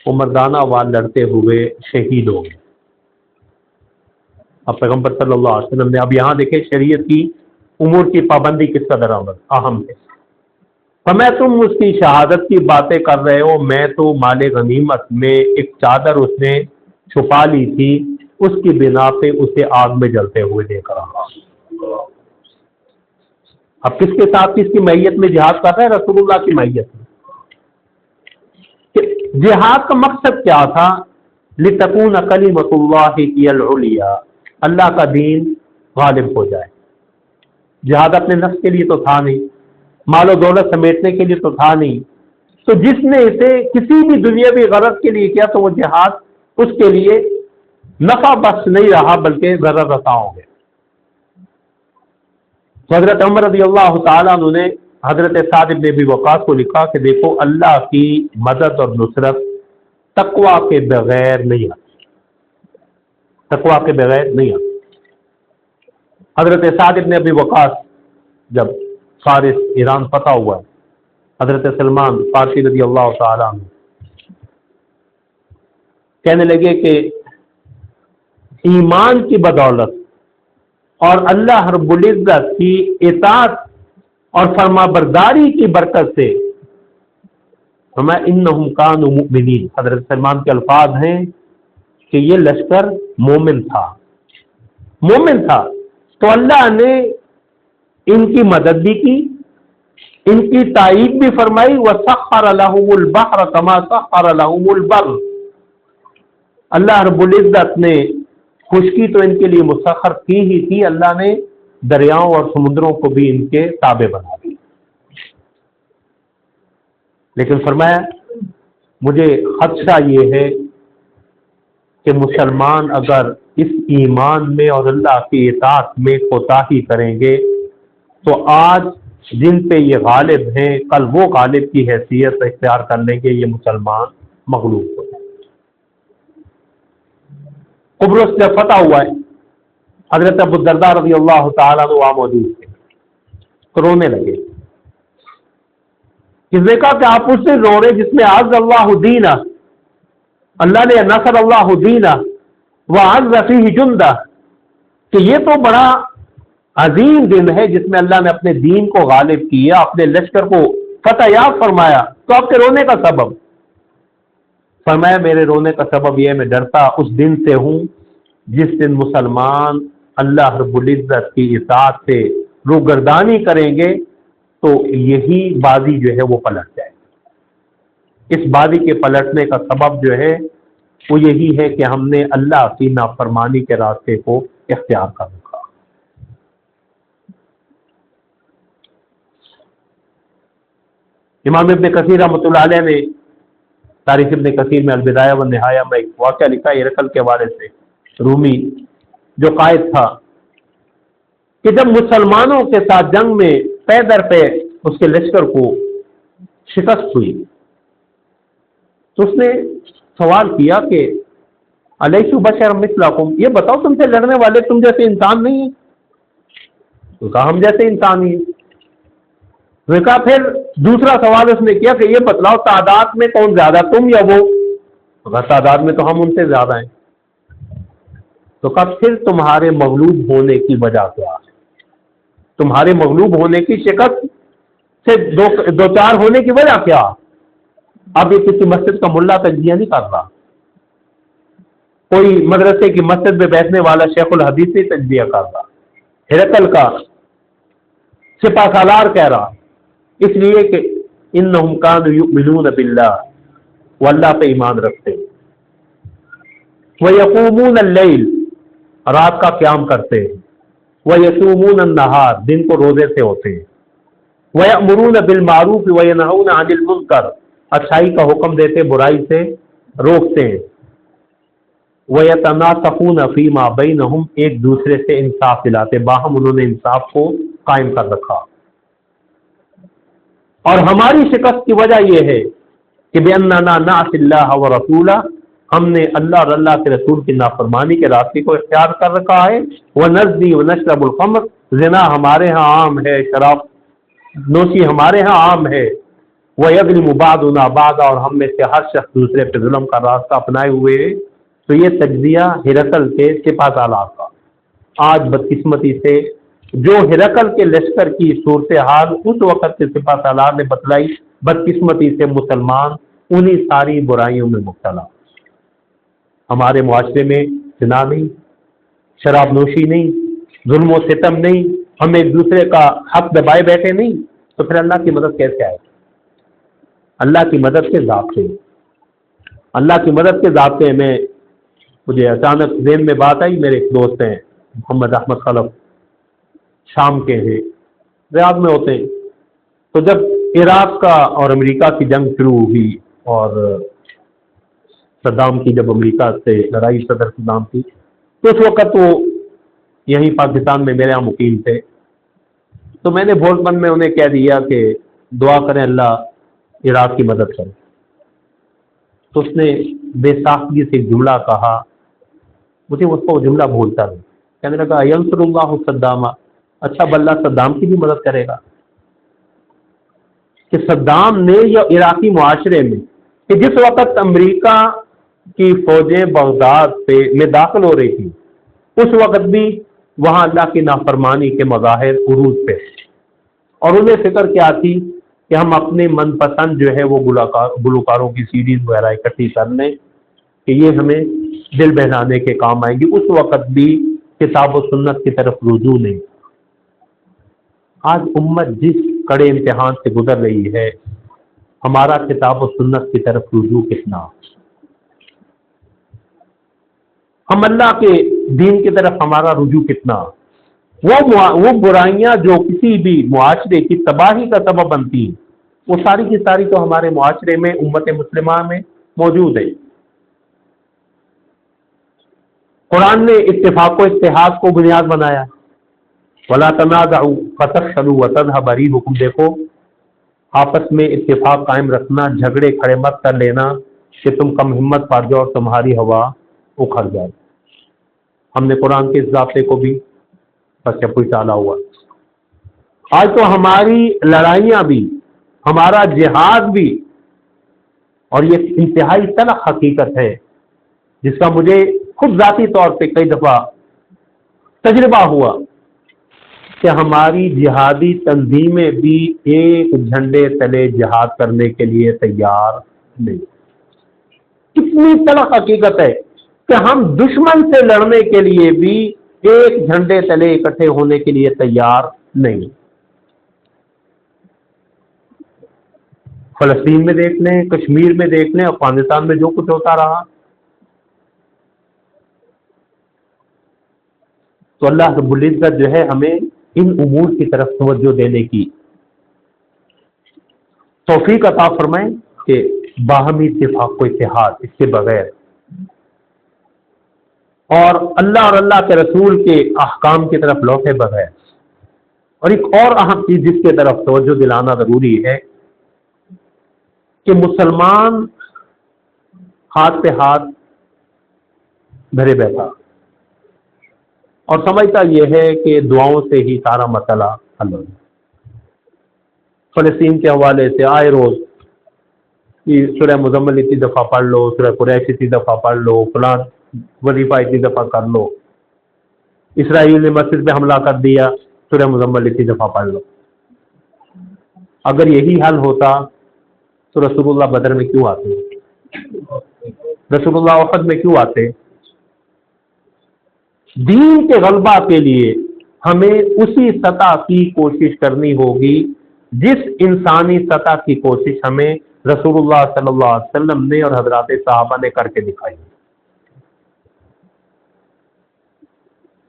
وہ مردانہ وار لڑتے ہوئے شہید ہو گئے۔ اب پیغمبر صلی اللہ علیہ وسلم نے اب یہاں دیکھیں شریعت کی امور کی پابندی کس قدر اہم ہے۔ فرمایا تم اس کی شہادت کی باتیں کر رہے ہو، میں تو مال غنیمت میں ایک چادر اس نے چھپا لی تھی، اس کی بنا پہ اسے آگ میں جلتے ہوئے دیکھ رہا۔ اب کس کے ساتھ کس کی معیت میں جہاد کر رہے ہیں؟ رسول اللہ کی معیت میں۔ جہاد کا مقصد کیا تھا؟ لتکون کلمۃ اللہ ہی العلیٰ، اللہ کا دین غالب ہو جائے۔ جہاد اپنے نفس کے لیے تو تھا نہیں، مال و دولت سمیٹنے کے لیے تو تھا نہیں، تو جس نے اسے کسی بھی دنیاوی غرض کے لیے کیا تو وہ جہاد اس کے لیے نفع بخش نہیں رہا بلکہ ضرر رساں ہو گیا۔ تو حضرت عمر رضی اللہ تعالیٰ عنہ نے حضرت سعد بن ابی وقاص کو لکھا کہ دیکھو اللہ کی مدد اور نصرت تقویٰ کے بغیر نہیں آتی، تقویٰ کے بغیر نہیں آتی۔ حضرت سعد بن ابی وقاص جب فارس ایران فتح ہوا ہے، حضرت سلمان فارسی رضی اللہ تعالیٰ عنہ کہنے لگے کہ ایمان کی بدولت اور اللہ رب العزت کی اطاعت اور فرما برداری کی برکت سے فرمایا انہم کانوا مؤمنین، حضرت سلمان کے الفاظ ہیں کہ یہ لشکر مومن تھا، مومن تھا، تو اللہ نے ان کی مدد بھی کی، ان کی تائید بھی فرمائی۔ وَسَخَّرَ لَهُمُ الْبَحْرَ كَمَا سَخَّرَ لَهُمُ الْبَرَّ، اللہ رب العزت نے خشکی تو ان کے لیے مسخر کی ہی تھی، اللہ نے دریاؤں اور سمندروں کو بھی ان کے تابع بنا دی۔ لیکن فرمایا مجھے خدشہ یہ ہے کہ مسلمان اگر اس ایمان میں اور اللہ کی اطاعت میں کوتاہی کریں گے تو آج جن پہ یہ غالب ہیں کل وہ غالب کی حیثیت اختیار کر لیں گے، یہ مسلمان مغلوب ہو جائیں۔ قبرص جب فتح ہوا ہے، حضرت ابو الدرداء رضی اللہ تعالیٰ عنہ وہاں موجود تھے، تو رونے لگے۔ کس نے کہا کہ آپ اس سے رو رہے جس میں عز اللہ دینہ، اللہ نے نصر اللہ دینہ وعز فیہ جندہ، کہ یہ تو بڑا عظیم دن ہے جس میں اللہ نے اپنے دین کو غالب کیا، اپنے لشکر کو فتح یاب فرمایا، تو آپ کے رونے کا سبب؟ فرمایا میرے رونے کا سبب یہ ہے میں ڈرتا اس دن سے ہوں جس دن مسلمان اللہ رب العزت کی اطاعت سے روگردانی کریں گے تو یہی بازی جو ہے وہ پلٹ جائے۔ اس بازی کے پلٹنے کا سبب جو ہے وہ یہی ہے کہ ہم نے اللہ کی نافرمانی کے راستے کو اختیار کر رکھا۔ امام ابن کثیر رحمۃ اللہ علیہ نے تاریخ ابن کثیر میں البدایہ والنہایہ میں ایک واقعہ لکھا ہے ہرقل کے حوالے سے، رومی جو قائد تھا، کہ جب مسلمانوں کے ساتھ جنگ میں پے در پے اس کے لشکر کو شکست ہوئی تو اس نے سوال کیا کہ الیس بشر مثلکم، یہ بتاؤ تم سے لڑنے والے تم جیسے انسان نہیں ہیں؟ تو کہا ہم جیسے انسان ہی ہیں۔ تو کہا پھر دوسرا سوال اس نے کیا کہ یہ بتلاؤ تعداد میں کون زیادہ تم یا وہ؟ تو کہا تعداد میں تو ہم ان سے زیادہ ہیں۔ تو کہا پھر تمہارے مغلوب ہونے کی وجہ کیا ہے؟ تمہارے مغلوب ہونے کی شکست سے دو چار ہونے کی وجہ کیا؟ اب یہ کسی مسجد کا ملا تجزیہ نہیں کر رہا، کوئی مدرسے کی مسجد میں بیٹھنے والا شیخ الحدیث سے تجزیہ کر رہا، ہرقل کا سپہ سالار کہہ رہا، اس لیے کہ انہم کانوا یؤمنون باللہ، وہ اللہ پہ ایمان رکھتے ہیں، ویقومون اللیل، رات کا قیام کرتے ہیں، ویصومون النہار، دن کو روزے سے ہوتے ہیں، ویأمرون بالمعروف وینہون عن المنکر، اچھائی کا حکم دیتے برائی سے روکتے ہیں، وَيَتَنَاصَحُونَ فِي مَا بَيْنَهُمْ، ایک دوسرے سے انصاف دلاتے، باہم انہوں نے انصاف کو قائم کر رکھا۔ اور ہماری شکست کی وجہ یہ ہے کہ بِأَنَّنَا نَعْصِي اللَّهَ وَرَسُولَهُ، ہم نے اللہ اور اللہ کے رسول کی نافرمانی کے راستے کو اختیار کر رکھا ہے۔ وَنَزْنِي وَنَشْرَبُ الْخَمْرَ، زنا ہمارے ہاں عام ہے، شراب نوشی ہمارے ہاں عام ہے۔ وَيَظْلِمُ بَعْضُنَا بَعْضًا، اور ہم میں سے ہر شخص دوسرے پہ ظلم کا راستہ اپنائے ہوئے ہے۔ تو یہ تجزیہ ہرقل کے سپہ سالار کا۔ آج بدقسمتی سے جو ہرقل کے لشکر کی صورتحال اس وقت کے سپہ سالار نے بتلائی، بدقسمتی سے مسلمان انہی ساری برائیوں میں مبتلا۔ ہمارے معاشرے میں زنا نہیں، شراب نوشی نہیں، ظلم و ستم نہیں، ہم ایک دوسرے کا حق دبائے بیٹھے نہیں، تو پھر اللہ کی مدد کیسے آئے؟ اللہ کی مدد کے ضابطے، اللہ کی مدد کے ضابطے میں مجھے اچانک ذہن میں بات آئی۔ میرے ایک دوست ہیں محمد احمد خلف، شام کے ہیں، ریاض میں ہوتے ہیں۔ تو جب عراق کا اور امریکہ کی جنگ شروع ہوئی اور صدام کی جب امریکہ سے لڑائی صدر صدام کی، تو اس وقت وہ یہیں پاکستان میں میرے یہاں مقیم تھے۔ تو میں نے بھول من میں انہیں کہہ دیا کہ دعا کریں اللہ عراق کی مدد کرے۔ تو اس نے بے ساختگی سے جملہ کہا، مجھے اس کو جملہ بھولتا نہیں، کہنے لگا ینصر اللہ صدام، اچھا اللہ صدام کی بھی مدد کرے گا؟ کہ صدام نے یا عراقی معاشرے میں کہ جس وقت امریکہ کی فوجیں بغداد میں داخل ہو رہی تھی، اس وقت بھی وہاں اللہ کی نافرمانی کے مظاہر عروج پہ، اور انہیں فکر کیا تھی کہ ہم اپنے من پسند جو ہے وہ گلوکاروں کی سیڈیز وغیرہ اکٹھی کر لیں کہ یہ ہمیں دل بہلانے کے کام آئیں گی۔ اس وقت بھی کتاب و سنت کی طرف رجوع نہیں۔ آج امت جس کڑے امتحان سے گزر رہی ہے، ہمارا کتاب و سنت کی طرف رجوع کتنا؟ ہم اللہ کے دین کی طرف ہمارا رجوع کتنا؟ وہ برائیاں جو کسی بھی معاشرے کی تباہی کا سبب بنتی ہیں، وہ ساری کی ساری تو ہمارے معاشرے میں امت مسلمہ میں موجود ہے۔ قرآن نے اتفاق و اتحاد کو بنیاد بنایا، وَلَا تَنَازَعُوا فَتَفْشَلُوا وَتَذْهَبَ رِيحُكُمْ، دیکھو آپس میں اتفاق قائم رکھنا، جھگڑے کھڑے مت کر لینا کہ تم کم ہمت پڑ جاؤ اور تمہاری ہوا اکھڑ جائے۔ ہم نے قرآن کے اس ضابطے کو بھی بس کوئی ٹالا ہوا۔ آج تو ہماری لڑائیاں بھی، ہمارا جہاد بھی، اور یہ انتہائی تلخ حقیقت ہے جس کا مجھے خود ذاتی طور پہ کئی دفعہ تجربہ ہوا کہ ہماری جہادی تنظیمیں بھی ایک جھنڈے تلے جہاد کرنے کے لیے تیار نہیں۔ کتنی تلخ حقیقت ہے کہ ہم دشمن سے لڑنے کے لیے بھی ایک جھنڈے تلے اکٹھے ہونے کے لیے تیار نہیں۔ فلسطین میں دیکھ لیں، کشمیر میں دیکھ لیں، افغانستان میں جو کچھ ہوتا رہا، تو اللہ رب العزت جو ہے ہمیں ان امور کی طرف توجہ دینے کی توفیق عطا فرمائیں کہ باہمی اتفاق و اتحاد اس کے بغیر، اور اللہ کے رسول کے احکام کی طرف لوٹے بغیر۔ اور ایک اور اہم چیز جس کی طرف توجہ دلانا ضروری ہے کہ مسلمان ہاتھ پہ ہاتھ دھرے بیٹھا اور سمجھتا یہ ہے کہ دعاؤں سے ہی سارا مسئلہ حل ہو جائے۔ فلسطین کے حوالے سے آئے روز سورہ مزمل اتنی دفعہ پڑھ لو، سورہ قریش اتنی دفعہ پڑھ لو، فلاں وظیفہ اتنی دفعہ کر لو، اسرائیل نے مسجد پہ حملہ کر دیا، سورہ مزمل اتنی دفعہ پڑھ لو۔ اگر یہی حل ہوتا تو رسول اللہ بدر میں کیوں آتے؟ رسول اللہ احد میں کیوں آتے؟ دین کے غلبہ کے لیے ہمیں اسی سطح کی کوشش کرنی ہوگی جس انسانی سطح کی کوشش ہمیں رسول اللہ صلی اللہ علیہ وسلم نے اور حضرات صحابہ نے کر کے دکھائی۔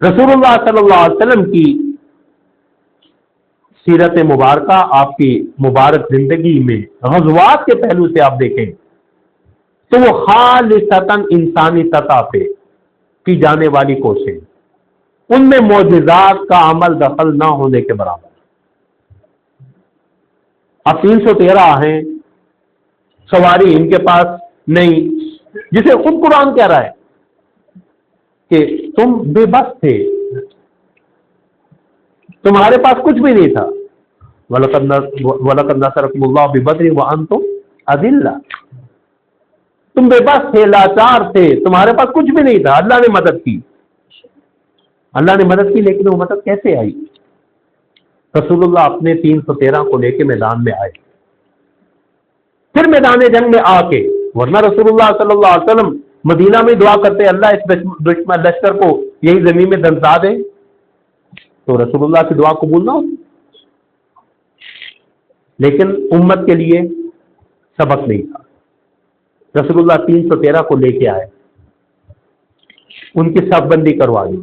رسول اللہ صلی اللہ علیہ وسلم کی سیرت مبارکہ، آپ کی مبارک زندگی میں غزوات کے پہلو سے آپ دیکھیں تو وہ خالصتاً انسانی سطح پہ کی جانے والی کوشش، ان میں معجزات کا عمل دخل نہ ہونے کے برابر۔ اب 313 ہیں، سواری ان کے پاس نہیں، جسے خود قرآن کہہ رہا ہے کہ تم بے بس تھے، تمہارے پاس کچھ بھی نہیں تھا۔ وَلَقَدْ نَصَرَكُمُ اللَّهُ بِبَدْرٍ وَأَنْتُمْ أَذِلَّةٌ، تم بے بس تھے، لاچار تھے، تمہارے پاس کچھ بھی نہیں تھا، اللہ نے مدد کی، اللہ نے مدد کی، لیکن وہ مدد کیسے آئی؟ رسول اللہ اپنے 313 کو لے کے میدان میں آئے، پھر میدان جنگ میں آ کے، ورنہ رسول اللہ صلی اللہ علیہ وسلم مدینہ میں دعا کرتے اللہ اس دشمن لشکر کو یہی زمین میں دھنسا دے، تو رسول اللہ کی دعا قبول نہ ہوتی، لیکن امت کے لیے سبق نہیں تھا۔ رسول اللہ 313 کو لے کے آئے، ان کی صف بندی کروا دی،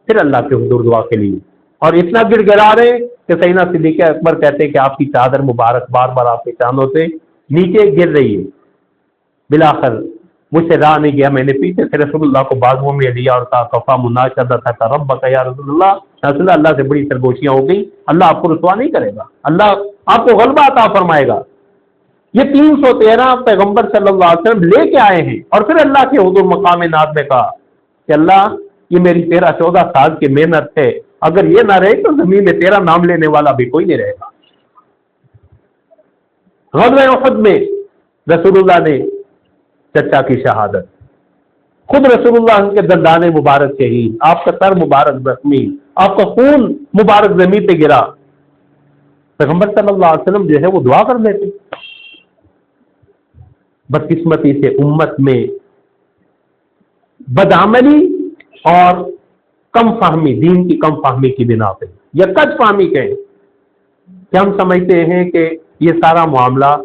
پھر اللہ کے حضور دعا کے لیے، اور اتنا گڑ گڑا رہے کہ سیدنا صدیق اکبر کہتے ہیں کہ آپ کی چادر مبارک بار بار آپ کے چاندوں سے نیچے گر رہی ہے۔ بلاخر مجھ سے رہا نہیں گیا، میں نے پیچھے سے رسول اللہ کو بازوؤں میں لیا اور کہا کفا مناشدتک ربک یا رسول اللہ، اللہ سے بڑی سرگوشیاں ہو گئی، اللہ آپ کو رسوا نہیں کرے گا، اللہ آپ کو غلبہ عطا فرمائے گا۔ یہ 313 پیغمبر صلی اللہ علیہ وسلم لے کے آئے ہیں، اور پھر اللہ کے حضور مقام ناز میں کہا کہ اللہ یہ میری 13-14 سال کی محنت ہے، اگر یہ نہ رہے تو زمین میں تیرا نام لینے والا بھی کوئی نہیں رہے گا۔ غزوہ احد میں رسول اللہ نے چچا کی شہادت، خود رسول اللہ کے دندان مبارک شہید، آپ کا سر مبارک زخمی، آپ کا خون مبارک زمین پہ گرا، پیغمبر صلی اللہ علیہ وسلم جو ہے وہ دعا کر لیتے۔ بدقسمتی سے امت میں بدعملی اور کم فہمی، دین کی کم فہمی کی بنا پہ، یا کج فہمی کہیں کہ ہم سمجھتے ہیں کہ یہ سارا معاملہ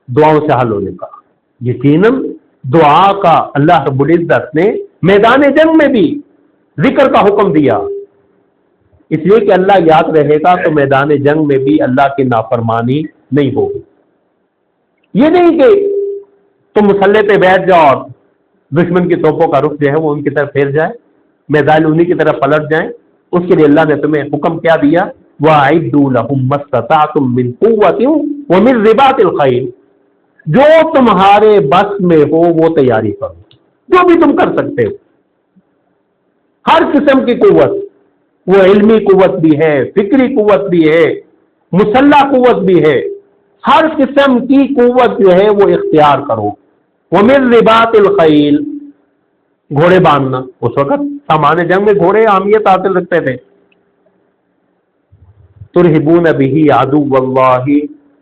دعاؤں سے حل ہونے کا، یقیناً دعا کا اللہ رب العزت نے میدان جنگ میں بھی ذکر کا حکم دیا، اس لیے کہ اللہ یاد رہے گا تو میدان جنگ میں بھی اللہ کی نافرمانی نہیں ہوگی۔ یہ نہیں کہ تم مسلح پہ بیٹھ جاؤ اور دشمن کی توپوں کا رخ جو ہے وہ ان کی طرف پھیر جائے، میدان انہی کی طرف پلٹ جائیں۔ اس کے لیے اللہ نے تمہیں حکم کیا دیا، وَأَعِدُّوا لَهُم مَّا اسْتَطَعْتُم مِّن قُوَّةٍ وَمِن رِّبَاطِ الْخَيْلِ، جو تمہارے بس میں ہو وہ تیاری کرو، جو بھی تم کر سکتے ہو، ہر قسم کی قوت، وہ علمی قوت بھی ہے، فکری قوت بھی ہے، مسلح قوت بھی ہے، ہر قسم کی قوت جو ہے وہ اختیار کرو۔ وَمِن رِّبَاطِ الْخَيْلِ، گھوڑے باندھنا، اس وقت سامان جنگ میں گھوڑے اہمیت حاصل رکھتے تھے۔ تُرْهِبُونَ بِهِ عَدُوَّ اللَّهِ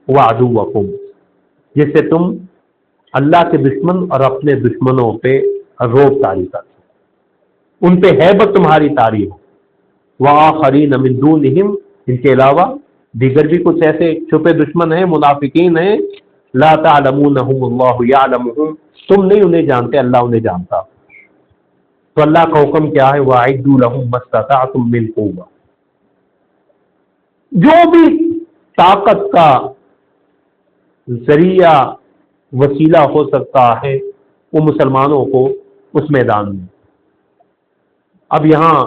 وَعَدُوَّكُمْ، جس سے تم اللہ کے دشمن اور اپنے دشمنوں پہ روب طاری کرو، ان پہ ہیبت تمہاری طاری ہو۔ وَآخَرِينَ مِن دُونِهِمْ، ان کے علاوہ دیگر بھی کچھ ایسے چھپے دشمن ہیں، منافقین ہیں، لا تعلمونہم اللہ یعلمہم، تم نہیں انہیں جانتے، اللہ انہیں جانتا۔ تو اللہ کا حکم کیا ہے، وَأَعِدُّوا لَهُم مَّا اسْتَطَعْتُم مِّن قُوَّةٍ، جو بھی طاقت کا ذریعہ وسیلہ ہو سکتا ہے وہ مسلمانوں کو اس میدان میں۔ اب یہاں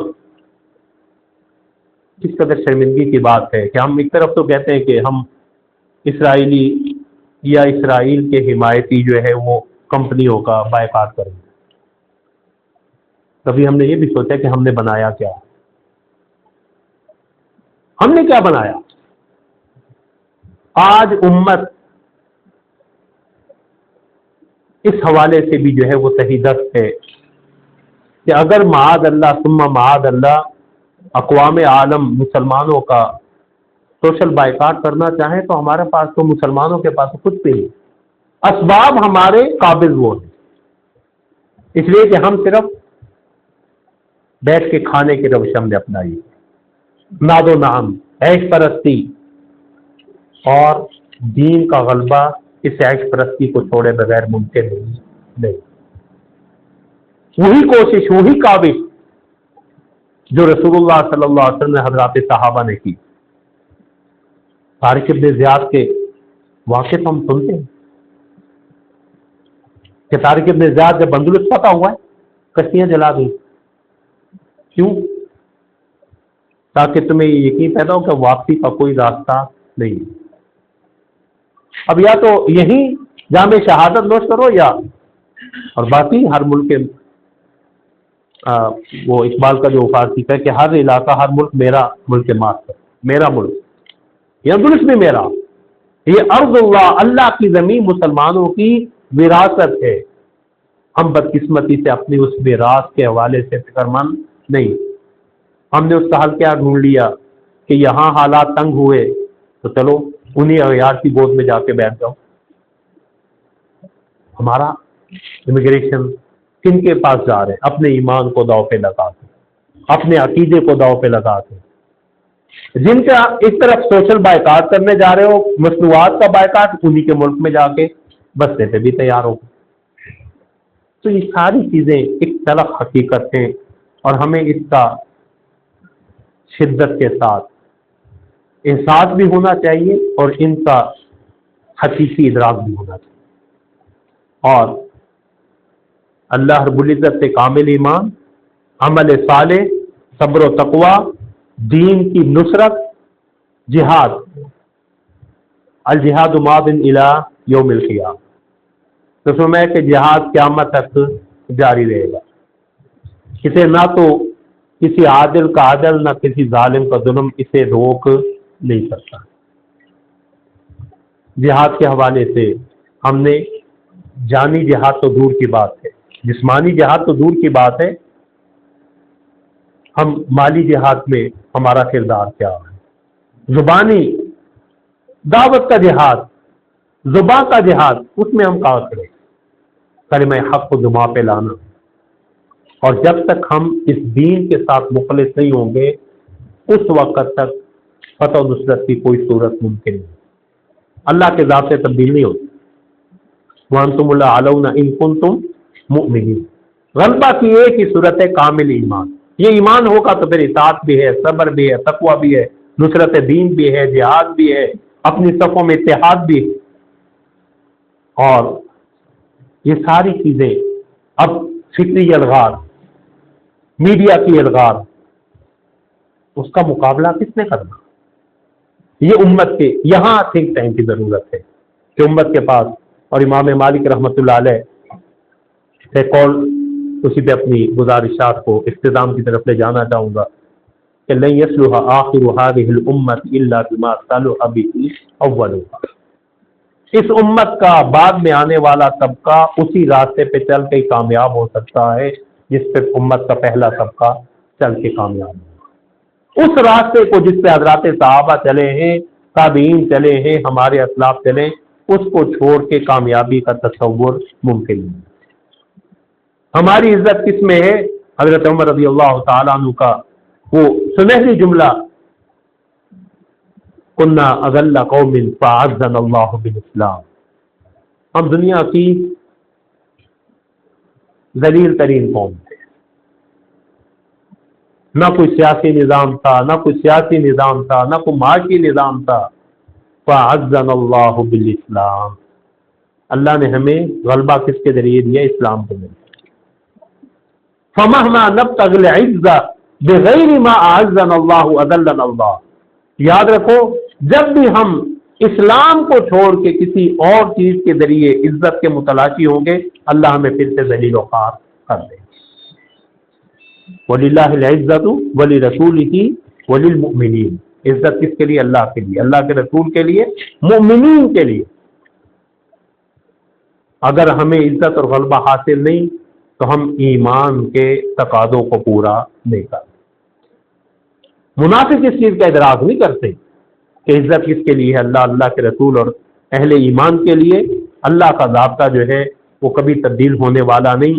کس قدر شرمندگی کی بات ہے کہ ہم ایک طرف تو کہتے ہیں کہ ہم اسرائیلی یا اسرائیل کے حمایتی جو ہے وہ کمپنیوں کا بائیکاٹ کریں گے، کبھی ہم نے یہ بھی سوچا کہ ہم نے بنایا کیا، ہم نے کیا بنایا؟ آج امت اس حوالے سے بھی جو ہے وہ صحیح دست ہے کہ اگر معاذ اللہ ثم معاذ اللہ اقوام عالم مسلمانوں کا سوشل بائیکاٹ کرنا چاہیں تو ہمارے پاس تو مسلمانوں کے پاس کچھ بھی نہیں، اسباب ہمارے قابل وہ ہیں، اس لیے کہ ہم صرف بیٹھ کے کھانے کی روش ہم نے اپنائی، ناد و نام، عیش پرستی، اور دین کا غلبہ اس عیش پرستی کو چھوڑے بغیر ممکن نہیں۔ وہی کوشش، وہی کاوش جو رسول اللہ صلی اللہ علیہ وسلم نے حضرات صحابہ نے کی۔ طارق ابن زیاد کے واقعے ہم سنتے ہیں کہ طارق ابن زیاد جب اندلس فتح ہوا ہے کشتیاں جلا دی. کیوں؟ تاکہ تمہیں یہ یقین پیدا ہو کہ واپسی کا کوئی راستہ نہیں. اب یا تو یہی جام شہادت نوش کرو یا، اور باقی ہر ملک کے وہ اقبال کا جو فارسی ہے کہ ہر علاقہ ہر ملک میرا ملک ماستر، میرا ملک، یہ اندلس بھی میرا، یہ ارض اللہ، اللہ کی زمین مسلمانوں کی وراثت ہے. ہم بدقسمتی سے اپنی اس وراثت کے حوالے سے فکر مند نہیں. ہم نے اس کا حل کیا ڈھونڈ لیا کہ یہاں حالات تنگ ہوئے تو چلو انہی اغیار کی گود میں جا کے بیٹھ جاؤ. ہمارا امیگریشن کن کے پاس جا رہے ہیں؟ اپنے ایمان کو داؤ پہ لگا کے، اپنے عقیدے کو داؤ پہ لگا کے. جن کا اس طرف سوشل بائیکاٹ کرنے جا رہے ہو، مصنوعات کا بائیکاٹ، انہی کے ملک میں جا کے بسنے پہ بھی تیار ہو. تو یہ ساری چیزیں ایک تلخ حقیقت ہیں اور ہمیں اس کا شدت کے ساتھ احساس بھی ہونا چاہیے اور ان کا حقیقی ادراک بھی ہونا چاہیے. اور اللہ رب العزت سے کامل ایمان، عمل صالح، صبر و تقوی، دین کی نصرت، جہاد، الجہاد ماض الی یوم القیامہ. تو سمجھے کہ جہاد قیامت تک جاری رہے گا. اسے نہ تو کسی عادل کا عدل نہ کسی ظالم کا ظلم اسے روک نہیں سکتا. جہاد کے حوالے سے ہم نے جانی جہاد تو دور کی بات ہے، جسمانی جہاد تو دور کی بات ہے، ہم مالی جہاد میں ہمارا کردار کیا ہے؟ زبانی دعوت کا جہاد، زبان کا جہاد، اس میں ہم کہاں کھڑے؟ کلمہ حق کو زبان پہ لانا. اور جب تک ہم اس دین کے ساتھ مخلص نہیں ہوں گے اس وقت تک فتح و نصرت کی کوئی صورت ممکن نہیں. اللہ کے ذات سے تبدیل نہیں ہوتی. وَأَنْتُمُ الْأَعْلَوْنَ إِن كُنتُم مُؤْمِنِينَ. غلبہ کی ایک ہی صورت ہے کامل ایمان. یہ ایمان ہوگا تو پھر اطاعت بھی ہے، صبر بھی ہے، تقوی بھی ہے، نصرت دین بھی ہے، جہاد بھی ہے، اپنی صفوں میں اتحاد بھی ہے. اور یہ ساری چیزیں اب فکری الغار، میڈیا کی الغار، اس کا مقابلہ کس نے کرنا؟ یہ امت کے یہاں تھنک ٹینک کی ضرورت ہے کہ امت کے پاس. اور امام مالک رحمۃ اللہ علیہ سے کال اسی پہ اپنی گزارشات کو اختتام کی طرف لے جانا چاہوں گا کہ لن يصلح آخر هذه الامة الا بما صلح به اولها. اس امت کا بعد میں آنے والا طبقہ اسی راستے پہ چل کے کامیاب ہو سکتا ہے جس پہ امت کا پہلا طبقہ چل کے کامیاب ہو. اس راستے کو جس پہ حضرات صحابہ چلے ہیں، تابعین چلے ہیں، ہمارے اسلاف چلے، اس کو چھوڑ کے کامیابی کا تصور ممکن نہیں. ہماری عزت کس میں ہے؟ حضرت عمر رضی اللہ تعالیٰ عنہ کا وہ سنہری جملہ، کنا اذل قوم فاعزنا اللہ بالاسلام. ہم دنیا کی ذلیل ترین قوم تھے. نہ کوئی سیاسی نظام تھا، نہ کوئی سیاسی نظام تھا، نہ کوئی معاشی نظام تھا. فاعزنا اللہ بالاسلام. اللہ نے ہمیں غلبہ کس کے ذریعے دیا؟ اسلام کے ذریعے. فمہما نبتغ العزہ بغیر ما اعزنا اللہ اذلنا اللہ. یاد رکھو جب بھی ہم اسلام کو چھوڑ کے کسی اور چیز کے ذریعے عزت کے متلاشی ہوں گے، اللہ ہمیں پھر سے ذلیل و خوار کر دے. وَلِلَّهِ الْعِزَّةُ وَلِرَسُولِهِ وَلِلْمُؤْمِنِينَ. عزت کس کے لیے؟ اللہ کے لیے، اللہ کے رسول کے لیے، مومنین کے لیے. اگر ہمیں عزت اور غلبہ حاصل نہیں تو ہم ایمان کے تقاضوں کو پورا نہیں کرتے. منافق اس چیز کا ادراک نہیں کرتے کہ عزت کس کے لیے ہے؟ اللہ، اللہ کے رسول اور اہل ایمان کے لیے. اللہ کا ضابطہ جو ہے وہ کبھی تبدیل ہونے والا نہیں.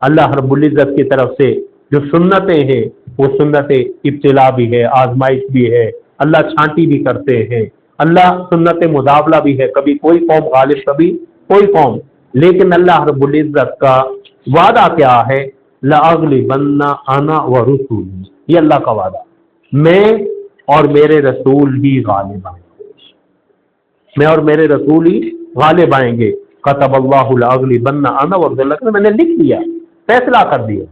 اللہ رب العزت کی طرف سے جو سنتیں ہیں وہ سنتیں ابتلا بھی ہے، آزمائش بھی ہے، اللہ چھانٹی بھی کرتے ہیں. اللہ سنت مداولہ بھی ہے، کبھی کوئی قوم غالب، کبھی کوئی قوم. لیکن اللہ رب العزت کا وعدہ کیا ہے؟ لَأَغْلِبَنَّ أَنَا وَرُسُولِي. یہ اللہ کا وعدہ، میں اور میرے رسول ہی غالب آئیں گے، میں اور میرے رسول ہی غالب آئیں گے. كَتَبَ اللَّهُ لَأَغْلِبَنَّ أَنَا وَرُسُولِي. میں نے لکھ دیا، فیصلہ کر دیا.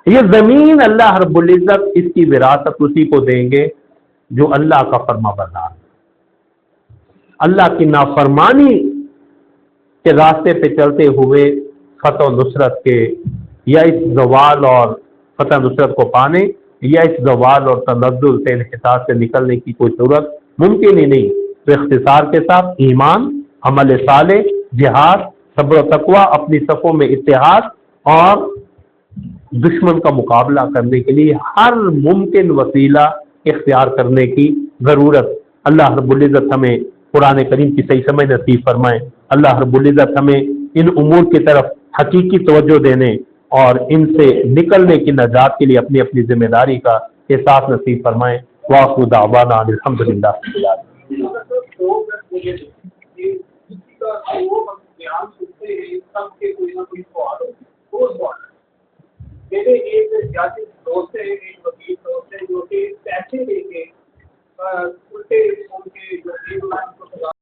یہ زمین اللہ رب العزت اس کی وراثت اسی کو دیں گے جو اللہ کا فرما بردار، اللہ کی نافرمانی کے راستے پہ چلتے ہوئے فتح و نصرت کے یا اس زوال اور فتح نصرت کو پانے یا اس زوال اور تنزل سے انحطاط سے نکلنے کی کوئی صورت ممکن ہی نہیں۔ تو اختصار کے ساتھ ایمان، عمل صالح، جہاد، صبر و تقوی، اپنی صفوں میں اتحاد اور دشمن کا مقابلہ کرنے کے لیے ہر ممکن وسیلہ اختیار کرنے کی ضرورت۔ اللہ رب العزت ہمیں قرآن کریم کی صحیح سمجھ نصیب فرمائے۔ اللہ رب العزت ہمیں ان امور کی طرف حقیقی توجہ دینے اور ان سے نکلنے کی نجات کے لیے اپنی اپنی ذمہ داری کا احساس نصیب فرمائے۔ وآخر دعوانا ان الحمدللہ۔ میرے ایک سیاسی دوست ہے، ایک وکیل دوست ہے جو کہ پیسے لے کے الٹے ان کے جو